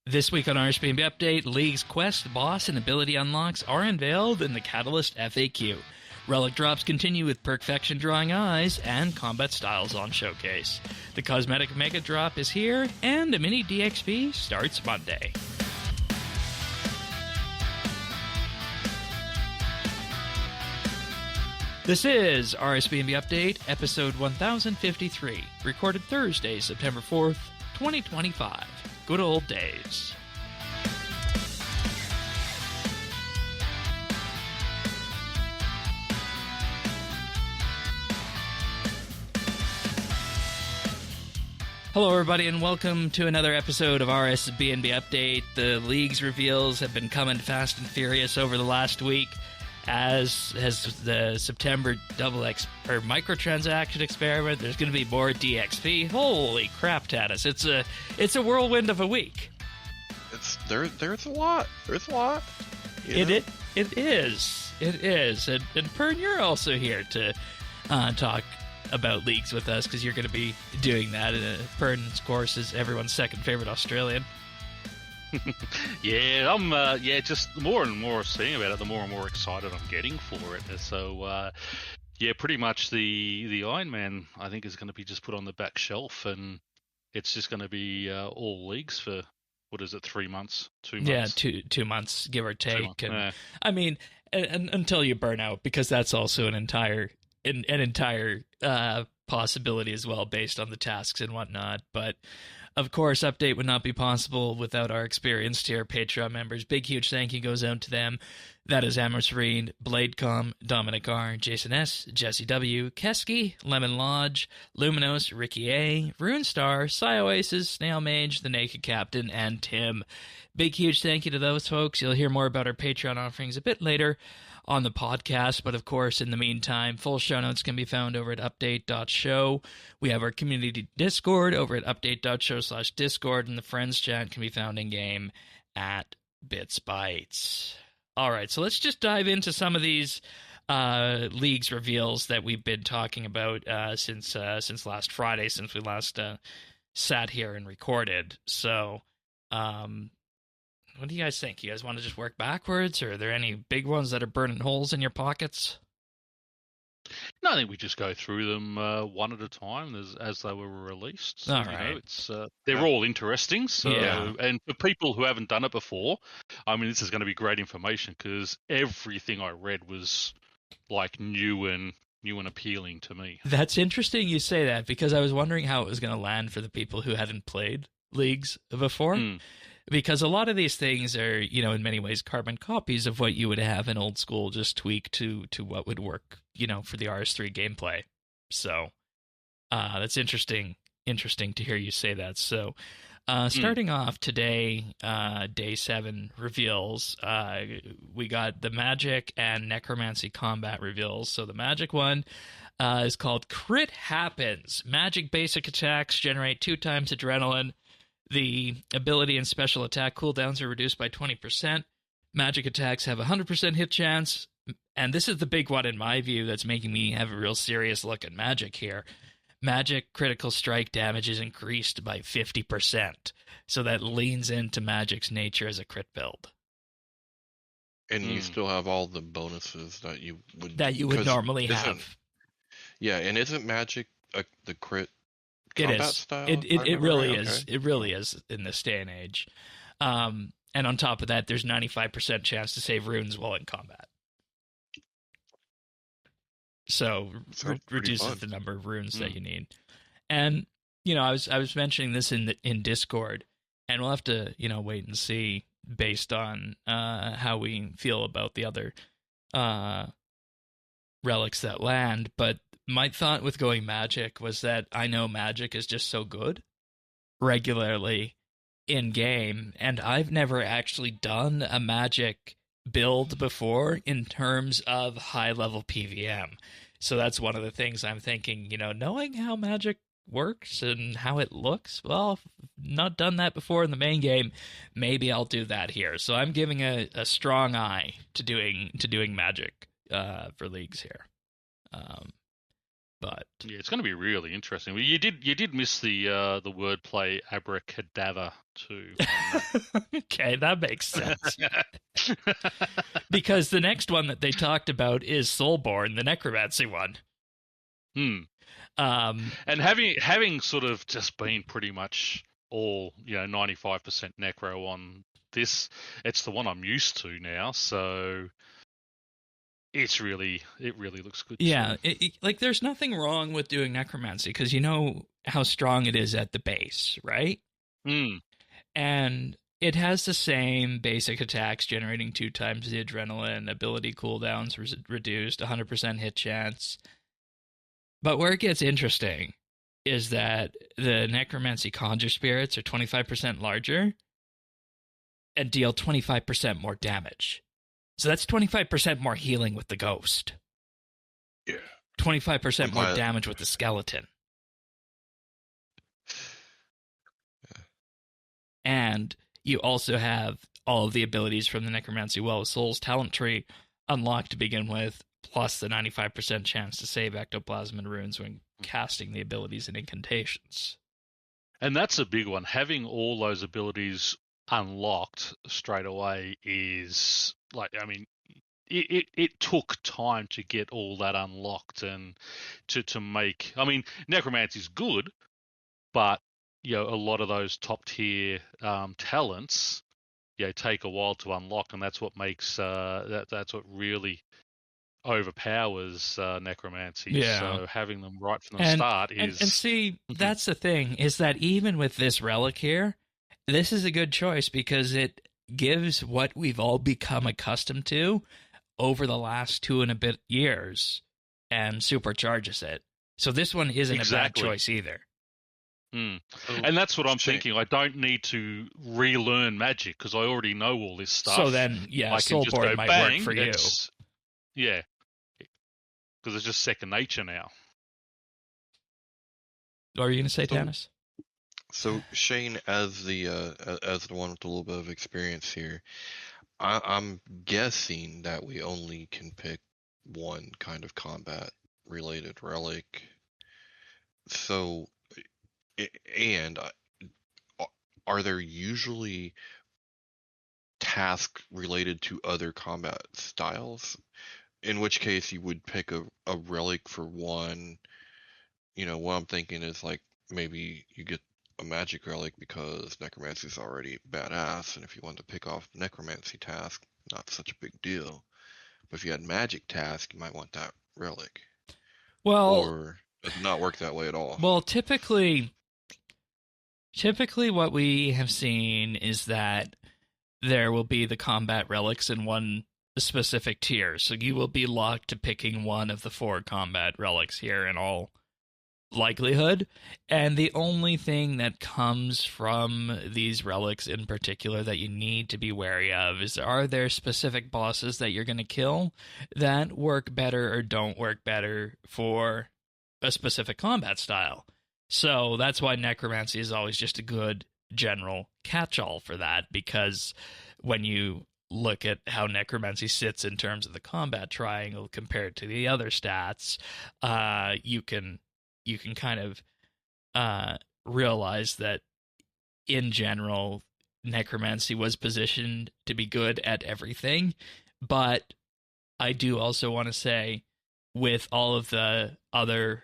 This week on RSBANDB Update, League's quest, boss, and ability unlocks are unveiled in the Catalyst FAQ. Relic drops continue with Perkfection drawing eyes, and combat styles on showcase. The cosmetic mega drop is here, and a mini-dxp starts Monday. This is RSBANDB Update, episode 1053, recorded Thursday, September 4th, 2025. Good old days. Hello, everybody, and welcome to another episode of RSBANDB Update. The League's reveals have been coming fast and furious over the last week, as has the September microtransaction experiment. There's going to be more DXP. Holy crap, Tatus! It's a whirlwind of a week. There's a lot. There's a lot. It is. And Pern, you're also here to talk about leagues with us because you're going to be doing that. Pern, of course, is everyone's second favorite Australian. Yeah, I'm. Just the more and more seeing about it, the more and more excited I'm getting for it. So, pretty much the Iron Man, I think, is going to be just put on the back shelf, and it's just going to be all leagues for what is it, 3 months, 2 months? Yeah, 2 months, give or take. And, yeah. I mean, and until you burn out, because that's also an entire possibility as well, based on the tasks and whatnot. But of course, update would not be possible without our experienced tier Patreon members. Big, huge thank you goes out to them. That is Amerserene, Bladecom, Dominic R, Jason S, Jesse W, Kesky, Lemon Lodge, Luminos, Ricky A, Runestar, Oasis, Snail Mage, The Naked Captain, and Tim. Big, huge thank you to those folks. You'll hear more about our Patreon offerings a bit later on the podcast, but of course, in the meantime, full show notes can be found over at update.show. We have our community Discord over at update.show/Discord, and the friends chat can be found in game at BitsBytes. All right, so let's just dive into some of these leagues reveals that we've been talking about since last Friday, since we last sat here and recorded. So, what do you guys think? You guys want to just work backwards, or are there any big ones that are burning holes in your pockets? No, I think we just go through them one at a time as they were released. So, All right. They're all interesting. So, Yeah. And for people who haven't done it before, I mean, this is going to be great information because everything I read was like new and appealing to me. That's interesting you say that, because I was wondering how it was going to land for the people who hadn't played leagues before. Because a lot of these things are, in many ways carbon copies of what you would have in old school, just tweaked to what would work, for the RS3 gameplay. So that's interesting to hear you say that. So starting off today, day 7 reveals, we got the magic and necromancy combat reveals. So the magic one is called Crit Happens. Magic basic attacks generate 2 times adrenaline. The ability and special attack cooldowns are reduced by 20%. Magic attacks have a 100% hit chance. And this is the big one in my view that's making me have a real serious look at magic here. Magic critical strike damage is increased by 50%. So that leans into magic's nature as a crit build. And you still have all the bonuses that you would normally have. Yeah, and isn't magic the crit It combat is. style? It really right? is. Okay. It really is in this day and age. And on top of that, there's 95% chance to save runes while in combat. So reduces fun. the number of runes that you need. And I was mentioning this in Discord, and we'll have to wait and see based on how we feel about the other relics that land. But my thought with going magic was that I know magic is just so good regularly in game, and I've never actually done a magic build before in terms of high level PVM. So that's one of the things I'm thinking, knowing how magic works and how it looks, well, not done that before in the main game, maybe I'll do that here. So I'm giving a strong eye to doing magic for leagues here. But yeah, it's going to be really interesting. Well, you did miss the wordplay abracadabra too. okay, that makes sense. Because the next one that they talked about is Soulborn, the necromancy one. And having sort of just been pretty much all 95% necro on this, it's the one I'm used to now. So it really looks good. Yeah, like there's nothing wrong with doing necromancy because you know how strong it is at the base, right? And it has the same basic attacks, generating 2 times the adrenaline, ability cooldowns reduced, 100% hit chance. But where it gets interesting is that the necromancy conjure spirits are 25% larger and deal 25% more damage. So that's 25% more healing with the ghost. Yeah. 25% more damage with the skeleton. Yeah. And you also have all of the abilities from the Necromancy Well of Souls talent tree unlocked to begin with, plus the 95% chance to save ectoplasm and runes when casting the abilities and incantations. And that's a big one. Having all those abilities unlocked straight away is like, I mean, it took time to get all that unlocked and to make. I mean, necromancy is good, but a lot of those top tier talents, take a while to unlock, and that's what makes that's what really overpowers necromancy. Yeah. So having them right from the start is. And see, that's the thing is that even with this relic here, this is a good choice because it gives what we've all become accustomed to over the last 2 and a bit years and supercharges it. So this one isn't a bad choice either. And that's what I'm thinking. I don't need to relearn magic because I already know all this stuff. So then, yeah, Soulborn might work for you. Yeah, because it's just second nature now. What were you going to say, Tanis? So Shane, as the one with a little bit of experience here, I'm guessing that we only can pick one kind of combat-related relic. So, and are there usually tasks related to other combat styles? In which case you would pick a relic for one. What I'm thinking is like maybe you get a magic relic because necromancy is already badass, and if you wanted to pick off necromancy task, not such a big deal. But if you had magic task, you might want that relic. Well, or it does not work that way at all. Well, typically what we have seen is that there will be the combat relics in one specific tier. So you will be locked to picking one of the 4 combat relics here in all likelihood, and the only thing that comes from these relics in particular that you need to be wary of is, are there specific bosses that you're going to kill that work better or don't work better for a specific combat style. So that's why necromancy is always just a good general catch-all for that, because when you look at how necromancy sits in terms of the combat triangle compared to the other stats, you can kind of realize that in general, necromancy was positioned to be good at everything. But I do also want to say, with all of the other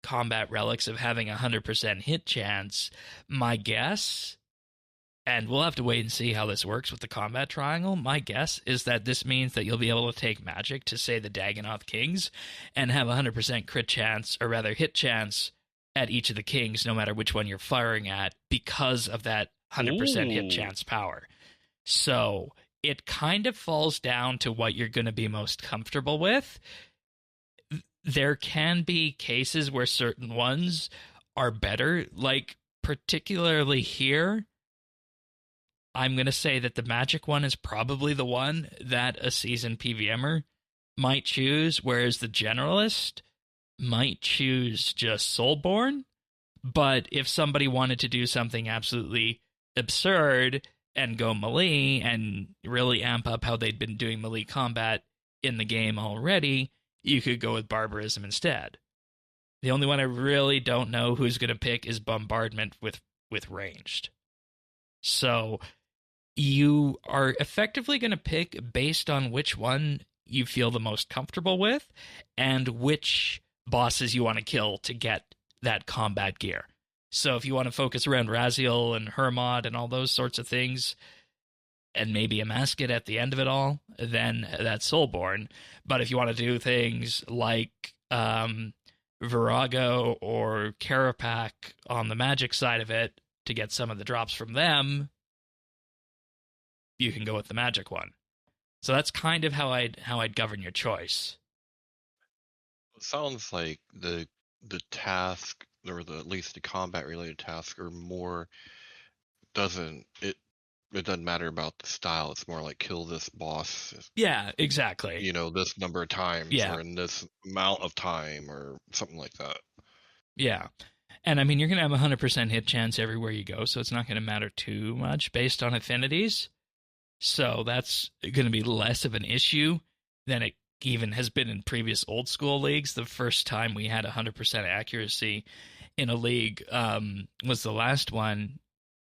combat relics of having 100% hit chance, my guess, and we'll have to wait and see how this works with the combat triangle, my guess is that this means that you'll be able to take magic to, say, the Dagonoth Kings and have 100% crit chance, or rather hit chance, at each of the kings, no matter which one you're firing at, because of that 100% hit chance power. So it kind of falls down to what you're going to be most comfortable with. There can be cases where certain ones are better, like particularly here, I'm going to say that the magic one is probably the one that a seasoned PVMer might choose, whereas the generalist might choose just Soulborn. But if somebody wanted to do something absolutely absurd and go melee and really amp up how they'd been doing melee combat in the game already, you could go with Barbarism instead. The only one I really don't know who's going to pick is bombardment with ranged. So you are effectively going to pick based on which one you feel the most comfortable with and which bosses you want to kill to get that combat gear. So if you want to focus around Raziel and Hermod and all those sorts of things, and maybe a Masket at the end of it all, then that's Soulborn. But if you want to do things like Virago or Carapac on the magic side of it to get some of the drops from them, you can go with the magic one. So that's kind of how I'd govern your choice. It sounds like the task, or at least the combat related tasks, are more it doesn't matter about the style. It's more like kill this boss. Yeah, exactly. You know, this number of times, or in this amount of time, or something like that. Yeah. And I mean, you're going to have 100% hit chance everywhere you go, so it's not going to matter too much based on affinities. So that's going to be less of an issue than it even has been in previous old school leagues. The first time we had 100% accuracy in a league was the last one.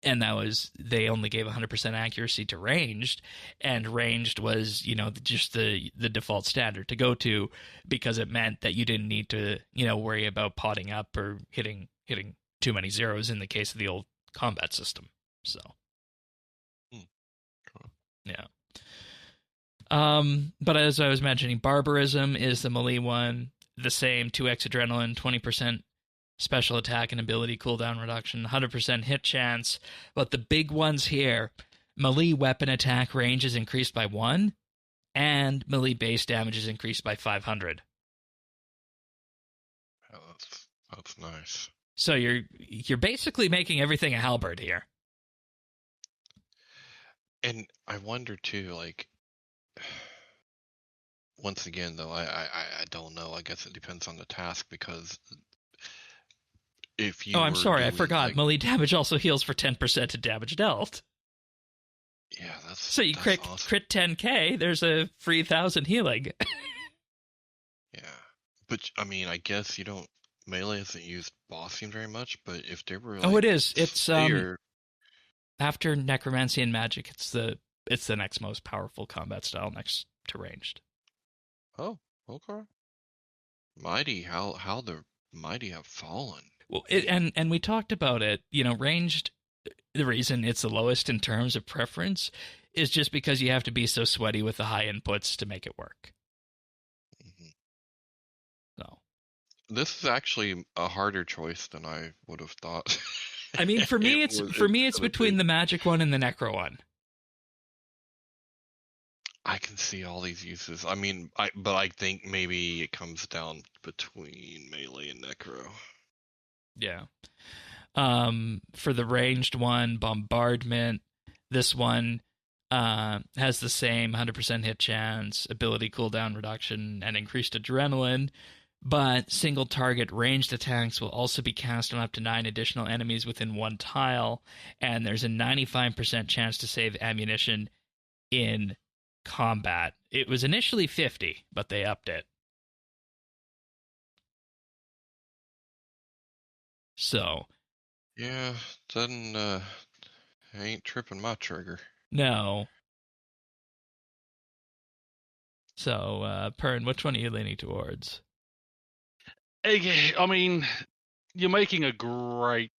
And that was, they only gave 100% accuracy to ranged, and ranged was, you know, just the default standard to go to, because it meant that you didn't need to, you know, worry about potting up or hitting too many zeros in the case of the old combat system. So, yeah. But as I was mentioning, Barbarism is the melee one, the same, 2x adrenaline, 20% special attack and ability cooldown reduction, 100% hit chance. But the big ones here, melee weapon attack range is increased by 1, and melee base damage is increased by 500. Oh, that's nice. So you're basically making everything a halberd here. And I wonder too, like, once again though, I don't know. I guess it depends on the task, because if you I'm sorry, I forgot. Like, melee damage also heals for 10% to damage dealt. Yeah, that's so you that's crit awesome. 10k. There's a free 1,000 healing. Yeah, but I mean, I guess you don't. Melee isn't used bossing very much, but if there were, like, it is. It's after necromancy and magic, it's the next most powerful combat style next to ranged. Oh, okay. Mighty, how the mighty have fallen. Well, and we talked about it. You know, ranged. The reason it's the lowest in terms of preference is just because you have to be so sweaty with the high inputs to make it work. Mm-hmm. So this is actually a harder choice than I would have thought. I mean, for me, it's between the magic one and the necro one. I can see all these uses. I mean, but I think maybe it comes down between melee and necro. Yeah. For the ranged one, bombardment, this one has the same 100% hit chance, ability cooldown reduction, and increased adrenaline, but single target ranged attacks will also be cast on up to 9 additional enemies within one tile, and there's a 95% chance to save ammunition in combat. It was initially 50, but they upped it. So yeah, doesn't ain't tripping my trigger. No. So Pern, which one are you leaning towards? I mean, you're making a great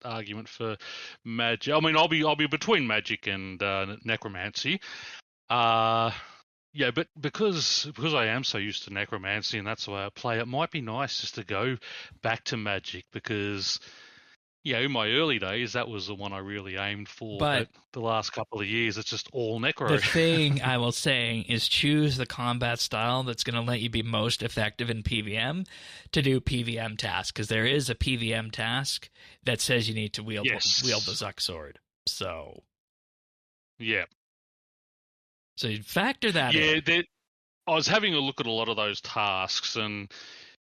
argument for magic. I mean, I'll be between magic and necromancy. Yeah, but because I am so used to necromancy and that's the way I play, it might be nice just to go back to magic, because in my early days that was the one I really aimed for. But the last couple of years, it's just all necro. The thing I will say is choose the combat style that's going to let you be most effective in PVM to do PVM tasks, because there is a PVM task that says you need to wield the Zuck sword. So yeah. So you factor that in. Yeah, I was having a look at a lot of those tasks, and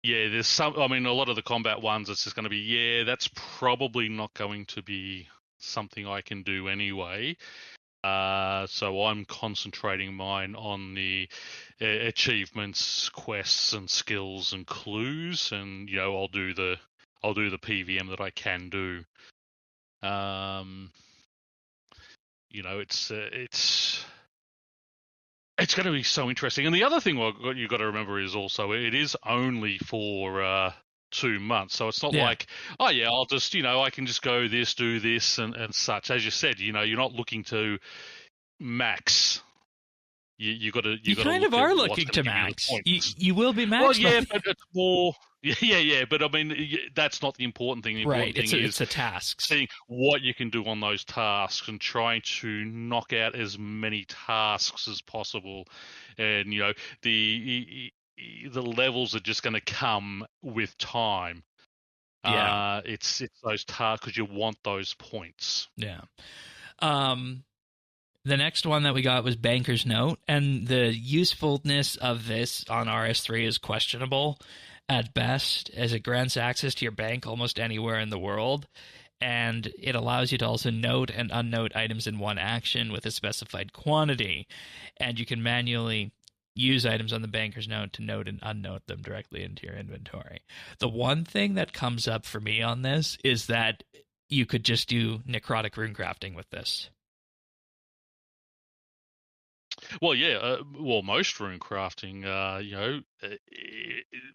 there's some. I mean, a lot of the combat ones, it's just going to be, that's probably not going to be something I can do anyway. So I'm concentrating mine on the achievements, quests, and skills and clues, and I'll do the PVM that I can do. It's going to be so interesting. And the other thing you've got to remember is also it is only for 2 months. So it's not like, oh, yeah, I'll just, I can just go this, do this and such. As you said, you're not looking to max. You got to. You kind of are looking to max. You will be maxed. Well, yeah, but it's more. Yeah. But I mean, that's not the important thing. The important thing is it's the tasks. Seeing what you can do on those tasks and trying to knock out as many tasks as possible. And the levels are just going to come with time. Yeah, it's those tasks because you want those points. Yeah. The next one that we got was Banker's Note, and the usefulness of this on RS3 is questionable at best, as it grants access to your bank almost anywhere in the world, and it allows you to also note and unnote items in one action with a specified quantity, and you can manually use items on the Banker's Note to note and unnote them directly into your inventory. The one thing that comes up for me on this is that you could just do necrotic runecrafting with this. Well, yeah. Most rune crafting,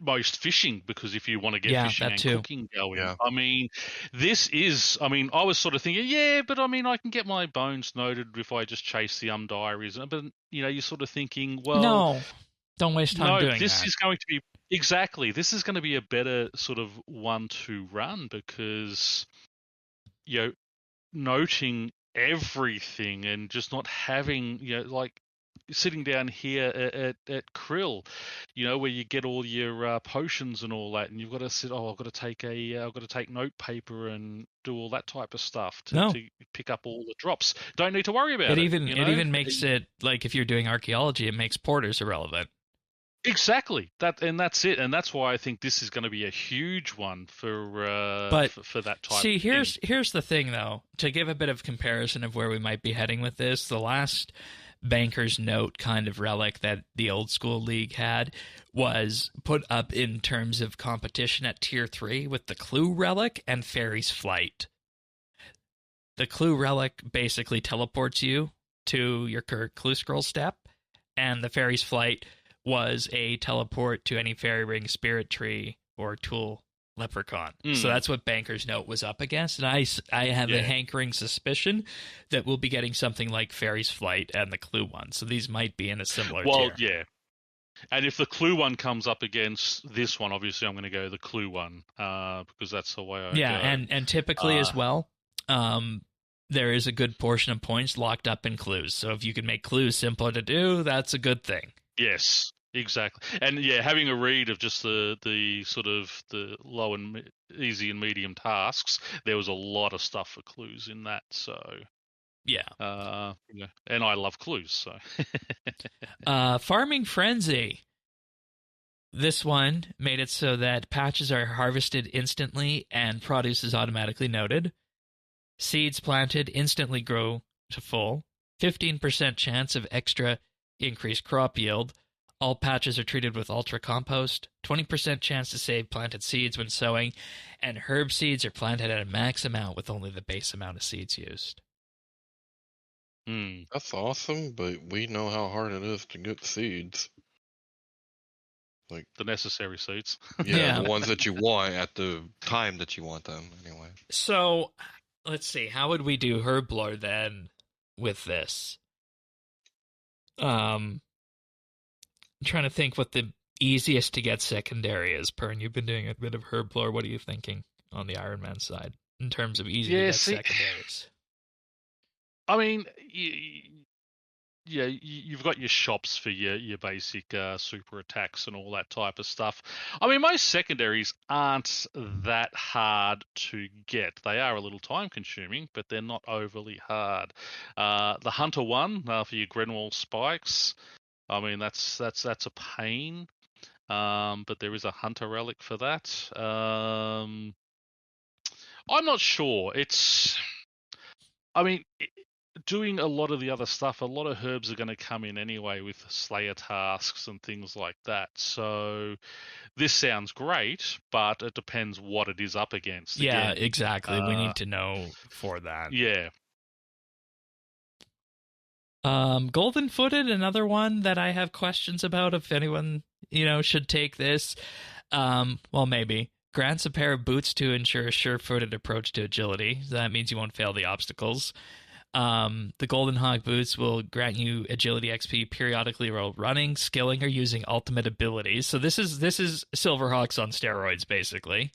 most fishing, because if you want to get fishing and cooking going, I mean, this is. I mean, I was sort of thinking, but I mean, I can get my bones noted if I just chase the diaries. But you're sort of thinking, well, no, don't waste time doing this that. is going to be exactly. This is going to be a better sort of one to run because, noting everything and just not having, like sitting down here at Krill, where you get all your potions and all that, and you've got to sit. Oh, I've got to take note paper and do all that type of stuff to pick up all the drops. Don't need to worry about it. It even makes it like if you're doing archaeology, it makes porters irrelevant. Exactly. That's it, and that's why I think this is going to be a huge one for that type. See, here's the thing, though. To give a bit of comparison of where we might be heading with this, the last Banker's Note kind of relic that the old school league had was put up in terms of competition at tier 3 with the Clue relic and Fairy's Flight. The Clue relic basically teleports you to your Clue scroll step, and the Fairy's Flight was a teleport to any fairy ring, spirit tree, or tool leprechaun. So that's what Banker's Note was up against, and I have a hankering suspicion that we'll be getting something like Fairy's Flight and the Clue one. So these might be in a similar tier. Yeah. And if the Clue one comes up against this one, obviously I'm going to go the Clue one because that's the way I go. And typically as well, there is a good portion of points locked up in clues. So if you can make clues simpler to do, that's a good thing. Yes, exactly. And having a read of just the sort of the low and easy and medium tasks, there was a lot of stuff for clues in that. So and I love clues. So Farming Frenzy. This one made it so that patches are harvested instantly and produce is automatically noted. Seeds planted instantly grow to full. 15% chance of extra increased crop yield. All patches are treated with ultra compost. 20% chance to save planted seeds when sowing. And herb seeds are planted at a max amount with only the base amount of seeds used. That's awesome, but we know how hard it is to get seeds. Like the necessary seeds. The ones that you want at the time that you want them, anyway. So, let's see. How would we do Herblore then with this? I'm trying to think what the easiest to get secondary is. Pern, you've been doing a bit of Herblore. What are you thinking on the Iron Man side in terms of easy to get secondaries? I mean, you've got your shops for your basic super attacks and all that type of stuff. I mean, most secondaries aren't that hard to get. They are a little time consuming, but they're not overly hard. The Hunter one for your Grenwall spikes. I mean, that's a pain, but there is a Hunter relic for that. I'm not sure. doing a lot of the other stuff, a lot of herbs are going to come in anyway with Slayer tasks and things like that. So this sounds great, but it depends what it is up against. Yeah, Again, exactly. We need to know for that. Yeah. Golden Footed, another one that I have questions about if anyone, should take this. Well, maybe. Grants a pair of boots to ensure a sure-footed approach to agility. So that means you won't fail the obstacles. The Golden Hawk boots will grant you agility XP periodically while running, skilling, or using ultimate abilities. So this is Silverhawks on steroids, basically.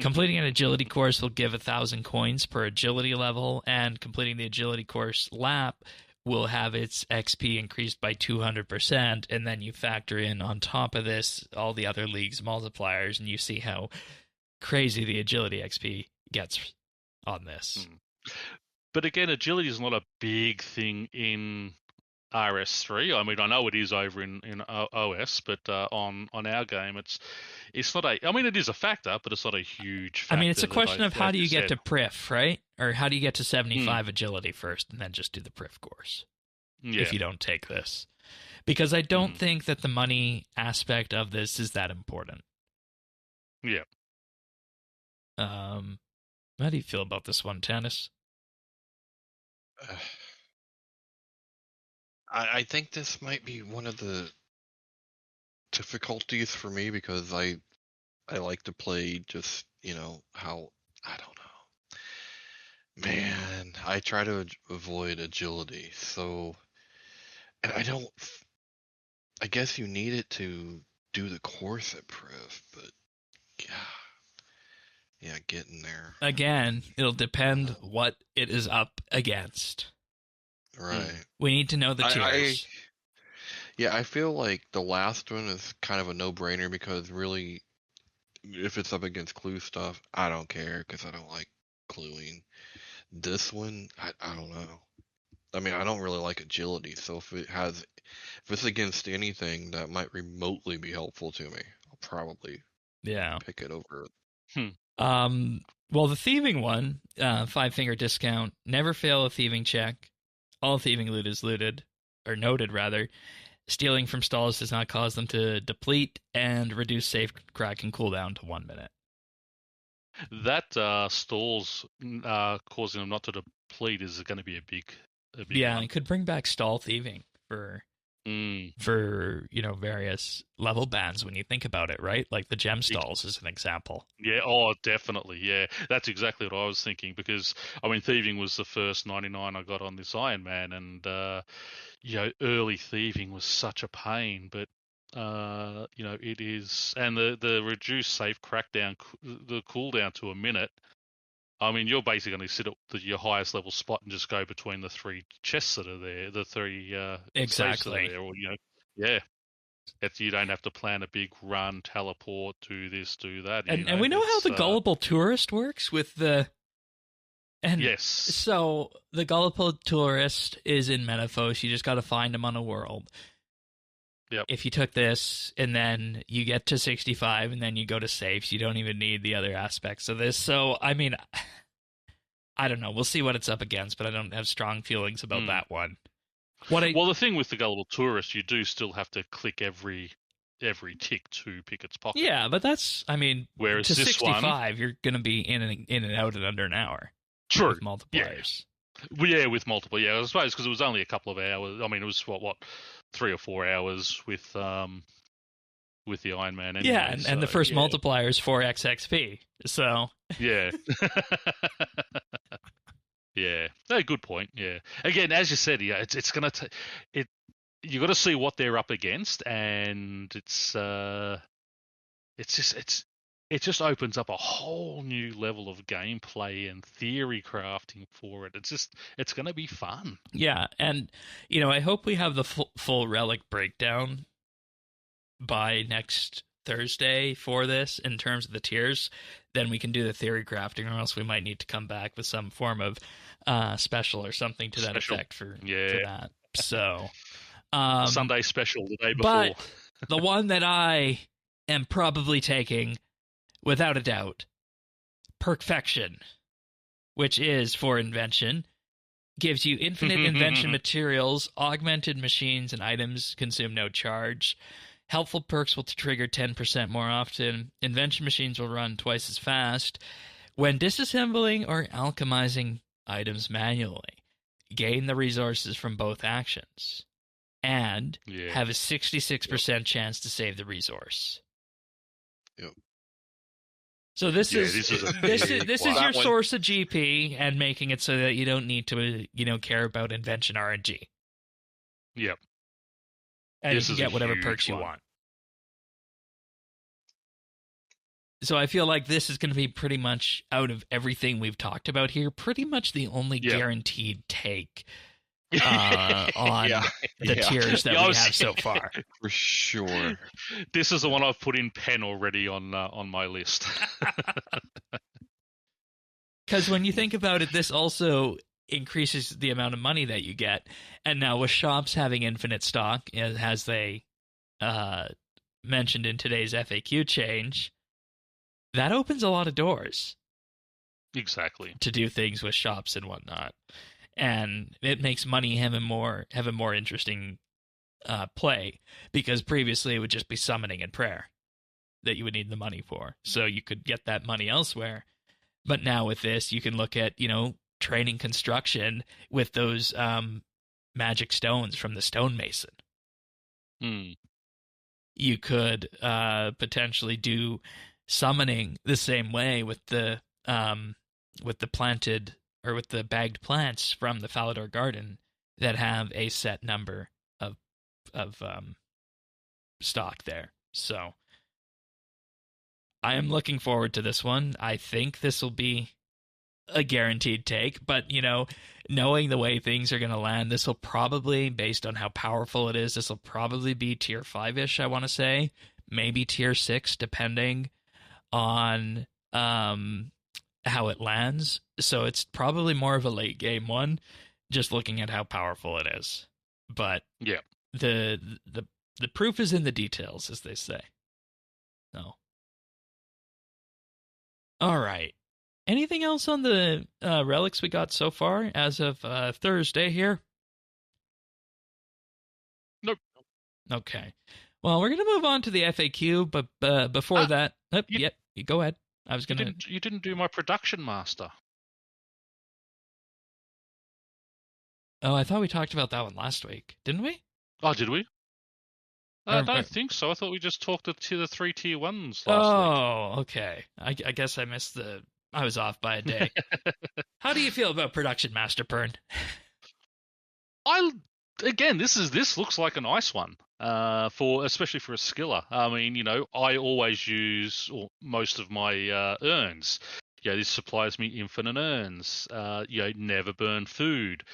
Completing an agility course will give 1,000 coins per agility level, and completing the agility course lap will have its XP increased by 200%, and then you factor in on top of this all the other leagues multipliers, and you see how crazy the agility XP gets on this. But again, agility is not a big thing in RS3. I mean, I know it is over in OS, but on our game, it's not a. I mean, it is a factor, but it's not a huge factor. I mean, it's a question of how do you get to Prif, right? Or how do you get to 75 agility first, and then just do the Prif course if you don't take this? Because I don't think that the money aspect of this is that important. Yeah. How do you feel about this one, Tannis? I think this might be one of the difficulties for me because I like to play just, how, I don't know. Man, I try to avoid agility, so, and I guess you need it to do the course at Priv, but, yeah, getting there. Again, it'll depend what it is up against. Right. We need to know the tiers. I feel like the last one is kind of a no-brainer because really, if it's up against clue stuff, I don't care because I don't like cluing. This one, I don't know. I mean, I don't really like agility, so if it's against anything that might remotely be helpful to me, I'll probably pick it over. Well, the thieving one, 5-finger discount, never fail a thieving check. All thieving loot is looted, or noted rather. Stealing from stalls does not cause them to deplete, and reduce safe cracking cooldown to 1 minute. That stalls causing them not to deplete is going to be a big one. It could bring back stall thieving for various level bands when you think about it, right? Like the gem stalls is an example. Yeah, definitely. Yeah, that's exactly what I was thinking because, I mean, thieving was the first 99 I got on this Iron Man, and, early thieving was such a pain, but, it is, and the reduced safe crackdown, the cooldown to 1 minute, I mean, you're basically going to sit at your highest level spot and just go between the 3 chests that are there, the 3 exactly. That are there, or, you don't have to plan a big run, teleport, do this, do that. And we know how the gullible tourist works with the. And yes. So the gullible tourist is in Metaphos. You just got to find him on a world. Yep. If you took this and then you get to 65 and then you go to safes, you don't even need the other aspects of this. So, I mean, I don't know. We'll see what it's up against, but I don't have strong feelings about that one. Well, the thing with the gullible tourist, you do still have to click every tick to pick its pocket. Yeah, but that's, I mean, whereas to this 65, you're going to be in and out in under an hour. True. With multipliers. Yeah, with multiple. Yeah, I suppose because it was only a couple of hours. I mean, it was what 3 or 4 hours with the Iron Man. Anyway, yeah, and the first multiplier is 4x XP. So yeah, yeah. No, good point. Yeah. Again, as you said, it's gonna take it. You got to see what they're up against, and it just opens up a whole new level of gameplay and theory crafting for it. It's going to be fun. Yeah, and, I hope we have the full Relic breakdown by next Thursday for this in terms of the tiers. Then we can do the theory crafting, or else we might need to come back with some form of special or something to that effect for that. So, Sunday special the day before. But the one that I am probably taking, without a doubt, Perkfection, which is for invention, gives you infinite invention materials, augmented machines and items consume no charge. Helpful perks will trigger 10% more often. Invention machines will run twice as fast. When disassembling or alchemizing items manually, gain the resources from both actions. And have a 66% chance to save the resource. Yep. So this is your one. source of GP and making it so that you don't need to care about invention RNG. Yep. And you can get whatever perks you want. So I feel like this is going to be pretty much, out of everything we've talked about here, pretty much the only guaranteed take on the tiers that we have so far. For sure. This is the one I've put in pen already on my list. Because when you think about it, this also increases the amount of money that you get. And now with shops having infinite stock, as they mentioned in today's FAQ change, that opens a lot of doors. Exactly. To do things with shops and whatnot. And it makes money have a more interesting play, because previously it would just be summoning and prayer that you would need the money for. So you could get that money elsewhere. But now with this, you can look at, training construction with those magic stones from the stonemason. You could potentially do summoning the same way with the planted or with the bagged plants from the Falador Garden that have a set number of stock there. So I am looking forward to this one. I think this will be a guaranteed take, but knowing the way things are going to land, this will probably, based on how powerful it is, this will probably be tier 5-ish, I want to say. Maybe tier 6, depending on how it lands. So it's probably more of a late game one, just looking at how powerful it is. But yeah, the proof is in the details, as they say. So, all right. Anything else on the relics we got so far as of Thursday here? Nope. Okay. Well, we're going to move on to the FAQ, but before that... you go ahead. I was going to... You didn't do my production master. Oh, I thought we talked about that one last week. Didn't we? Oh, did we? I don't think so. I thought we just talked to the 3 tier 1s last week. Oh, okay. I guess I missed the... I was off by a day. How do you feel about production master, Pern? This looks like a nice one. Especially for a skiller. I mean, I always use most of my urns. This supplies me infinite urns. Never burn food.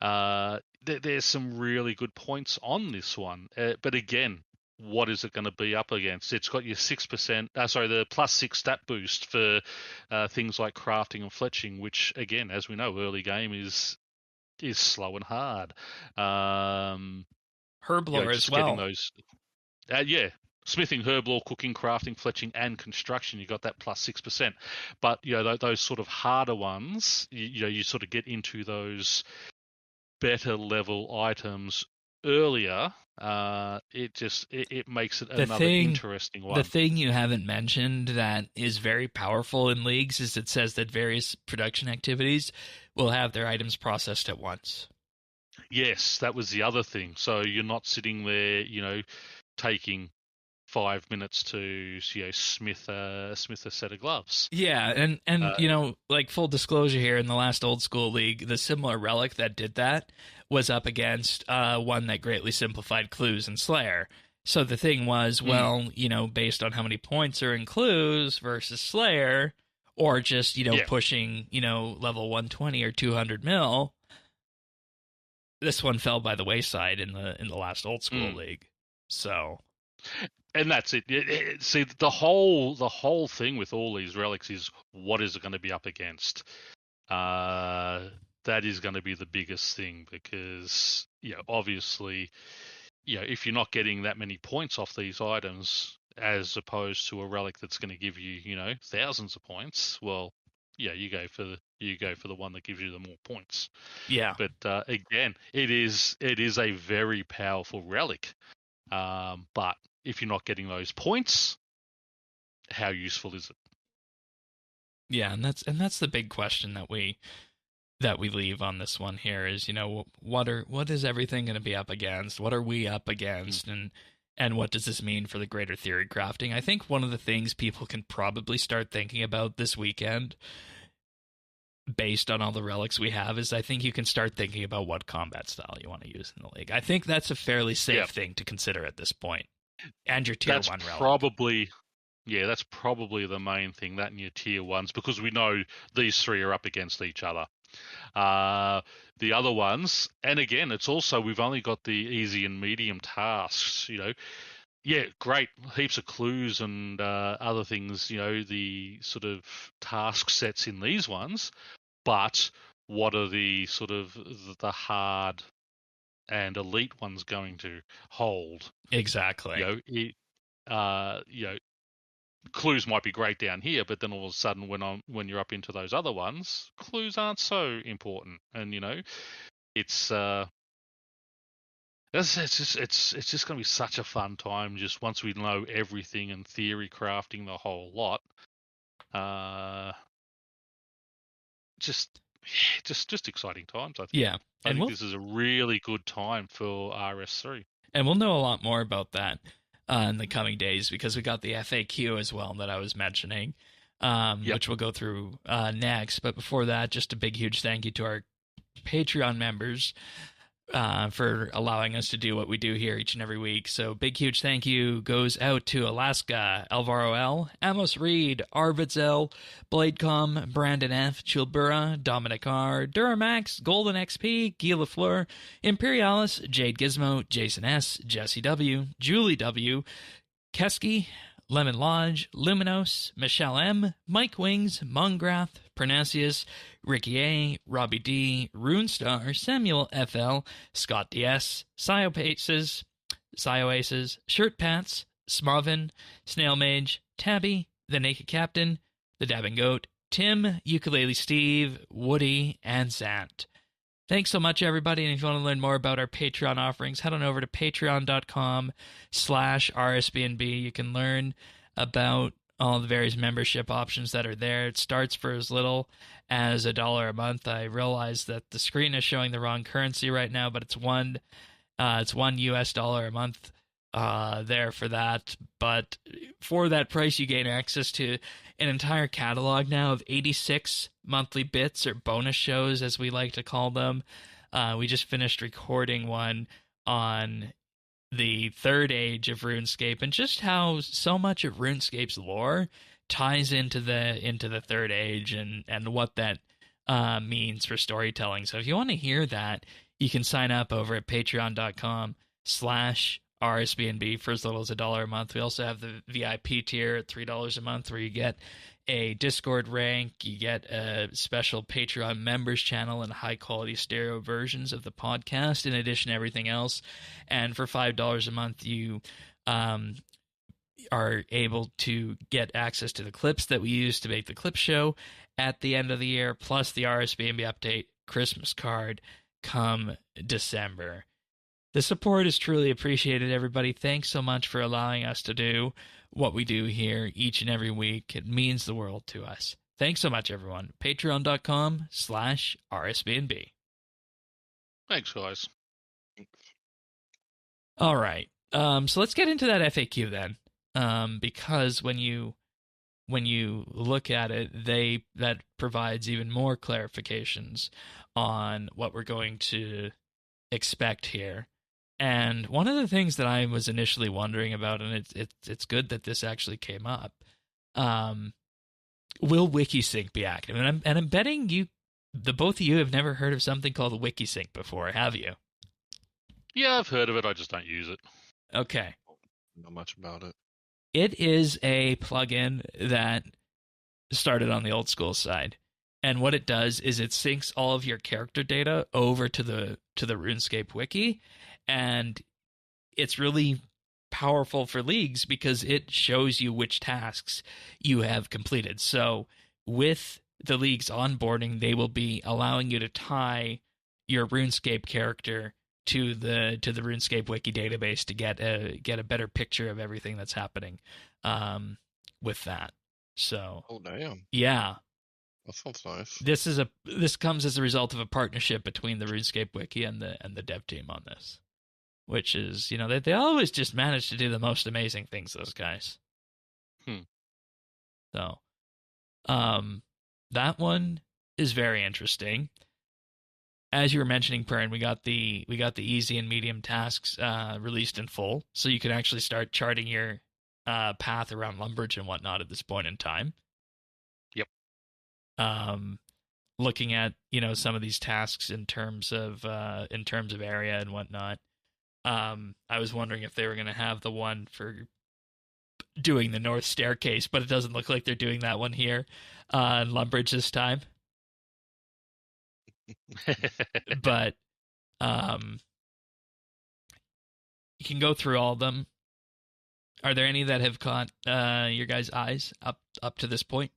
There's some really good points on this one. But again, what is it going to be up against? It's got your 6%, the +6 stat boost for things like crafting and fletching, which again, as we know, early game is slow and hard. Herblore as well. Those, smithing, herblore, cooking, crafting, fletching, and construction. You got that +6%. But those sort of harder ones, you sort of get into those better level items earlier. It makes it another interesting one. The thing you haven't mentioned that is very powerful in leagues is it says that various production activities will have their items processed at once. Yes, that was the other thing. So you're not sitting there, taking 5 minutes to smith a set of gloves. Yeah, and like full disclosure here, in the last old school league, the similar relic that did that was up against one that greatly simplified clues and Slayer. So the thing was, based on how many points are in clues versus Slayer, or just pushing level 120 or 200 mil, this one fell by the wayside in the last old school league. So. And that's it. See, the whole thing with all these relics is what is it going to be up against? That is going to be the biggest thing because, obviously, if you're not getting that many points off these items, as opposed to a relic that's going to give you, thousands of points, well, you go for the one that gives you the more points. Yeah. But again, it is a very powerful relic. But if you're not getting those points, how useful is it? Yeah, and that's the big question that we leave on this one here is, what is everything going to be up against? What are we up against? And what does this mean for the greater theory crafting? I think one of the things people can probably start thinking about this weekend, based on all the relics we have, is I think you can start thinking about what combat style you want to use in the league. I think that's a fairly safe thing to consider at this point. And your tier 1 relic. That's probably the main thing, that in your tier 1s, because we know these 3 are up against each other. The other ones, and again, it's also, we've only got the easy and medium tasks, Yeah, great, heaps of clues and other things, the sort of task sets in these ones, but what are the sort of the hard and elite ones going to hold? Exactly. Clues might be great down here, but then all of a sudden, when you're up into those other ones, clues aren't so important, and it's just going to be such a fun time. Just once we know everything and theory crafting the whole lot, just exciting times. I think. Yeah, I think this is a really good time for RS3, and we'll know a lot more about that in the coming days, because we got the FAQ as well that I was mentioning, which we'll go through next. But before that, just a big, huge thank you to our Patreon members for allowing us to do what we do here each and every week. So big, huge thank you goes out to Alaska, Alvaro L, Amos Reed, Arvids L, Bladecom, Brandon F, Chilbura, Dominic R, Duramax, Golden XP, Guy Lafleur, Imperialis, Jade Gizmo, Jason S, Jesse W, Julie W, Keski, Lemon Lodge, Luminos, Michelle M, Mike Wings, Mongrath, Pernasius, Ricky A, Robbie D, Runestar, Samuel FL, Scott DS, Cyoaces, Shirt Pats, Smarvin, Snail Mage, Tabby, The Naked Captain, The Dabbing Goat, Tim, Ukulele Steve, Woody, and Sant. Thanks so much, everybody, and if you want to learn more about our Patreon offerings, head on over to patreon.com/RSBANB. You can learn about all the various membership options that are there. It starts for as little as $1 a month. I realize that the screen is showing the wrong currency right now, but it's $1 US a month there for that. But for that price, you gain access to an entire catalog now of 86 monthly bits, or bonus shows as we like to call them. We just finished recording one on the third age of RuneScape, and just how so much of RuneScape's lore ties into the third age, and what that means for storytelling. So if you want to hear that, you can sign up over at patreon.com/RSBNB for as little as $1 a month. We also have the VIP tier at $3 a month, where you get a Discord rank, you get a special Patreon members channel, and high-quality stereo versions of the podcast, in addition to everything else. And for $5 a month, you are able to get access to the clips that we use to make the clip show at the end of the year, plus the RSBANB update Christmas card come December. The support is truly appreciated, everybody. Thanks so much for allowing us to do what we do here each and every week. It means the world to us. Thanks so much, everyone. Patreon.com/RSBNB. Thanks, guys. All right. So let's get into that FAQ then. Because when you look at it, that provides even more clarifications on what we're going to expect here. And one of the things that I was initially wondering about, and it's good that this actually came up, will Wikisync be active? And I'm betting the both of you have never heard of something called Wikisync before, have you? Yeah, I've heard of it. I just don't use it. Okay. Not much about it. It is a plugin that started on the old school side. And what it does is it syncs all of your character data over to the RuneScape wiki, and it's really powerful for leagues because it shows you which tasks you have completed. So with the league's onboarding, they will be allowing you to tie your RuneScape character to the RuneScape wiki database to get a better picture of everything that's happening with that. So, Oh damn, yeah, that sounds nice. This comes as a result of a partnership between the RuneScape wiki and the dev team on this, which is, you know, they always just manage to do the most amazing things, those guys. So, that one is very interesting. As you were mentioning, Pern, we got the easy and medium tasks released in full, so you can actually start charting your path around Lumbridge and whatnot at this point in time. Yep. Looking at, you know, some of these tasks in terms of area and whatnot. I was wondering if they were going to have the one for doing the north staircase, but it doesn't look like they're doing that one here in Lumbridge this time. But you can go through all of them. Are there any that have caught your guys' eyes up to this point?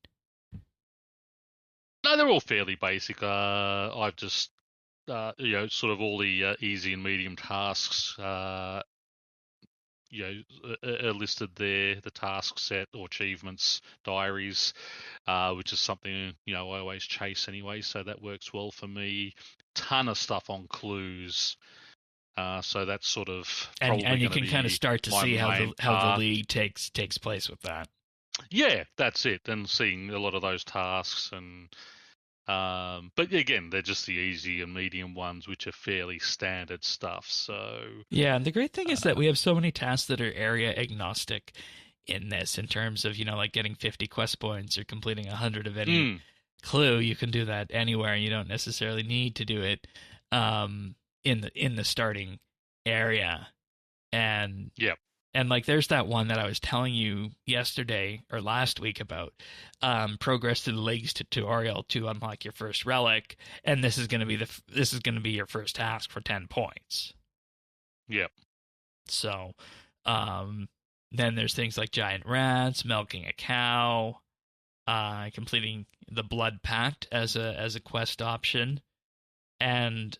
No, they're all fairly basic. I've just you know, sort of all the easy and medium tasks you know, are listed there, the task set or achievements, diaries, which is something, you know, I always chase anyway, so that works well for me. Ton of stuff on clues, so that's sort of and you can kind of start to see how the league takes place with that. Yeah, that's it, and seeing a lot of those tasks and. But again, they're just the easy and medium ones, which are fairly standard stuff. So yeah, and the great thing is that we have so many tasks that are area agnostic in this, in terms of, you know, like getting 50 quest points or completing 100 of any clue. You can do that anywhere, and you don't necessarily need to do it in the starting area. And yep. And like, there's that one that I was telling you yesterday or last week about progress to the leagues tutorial to unlock your first relic, and this is going to be your first task for 10 points. Yep. So, then there's things like giant rats, milking a cow, completing the blood pact as a quest option, and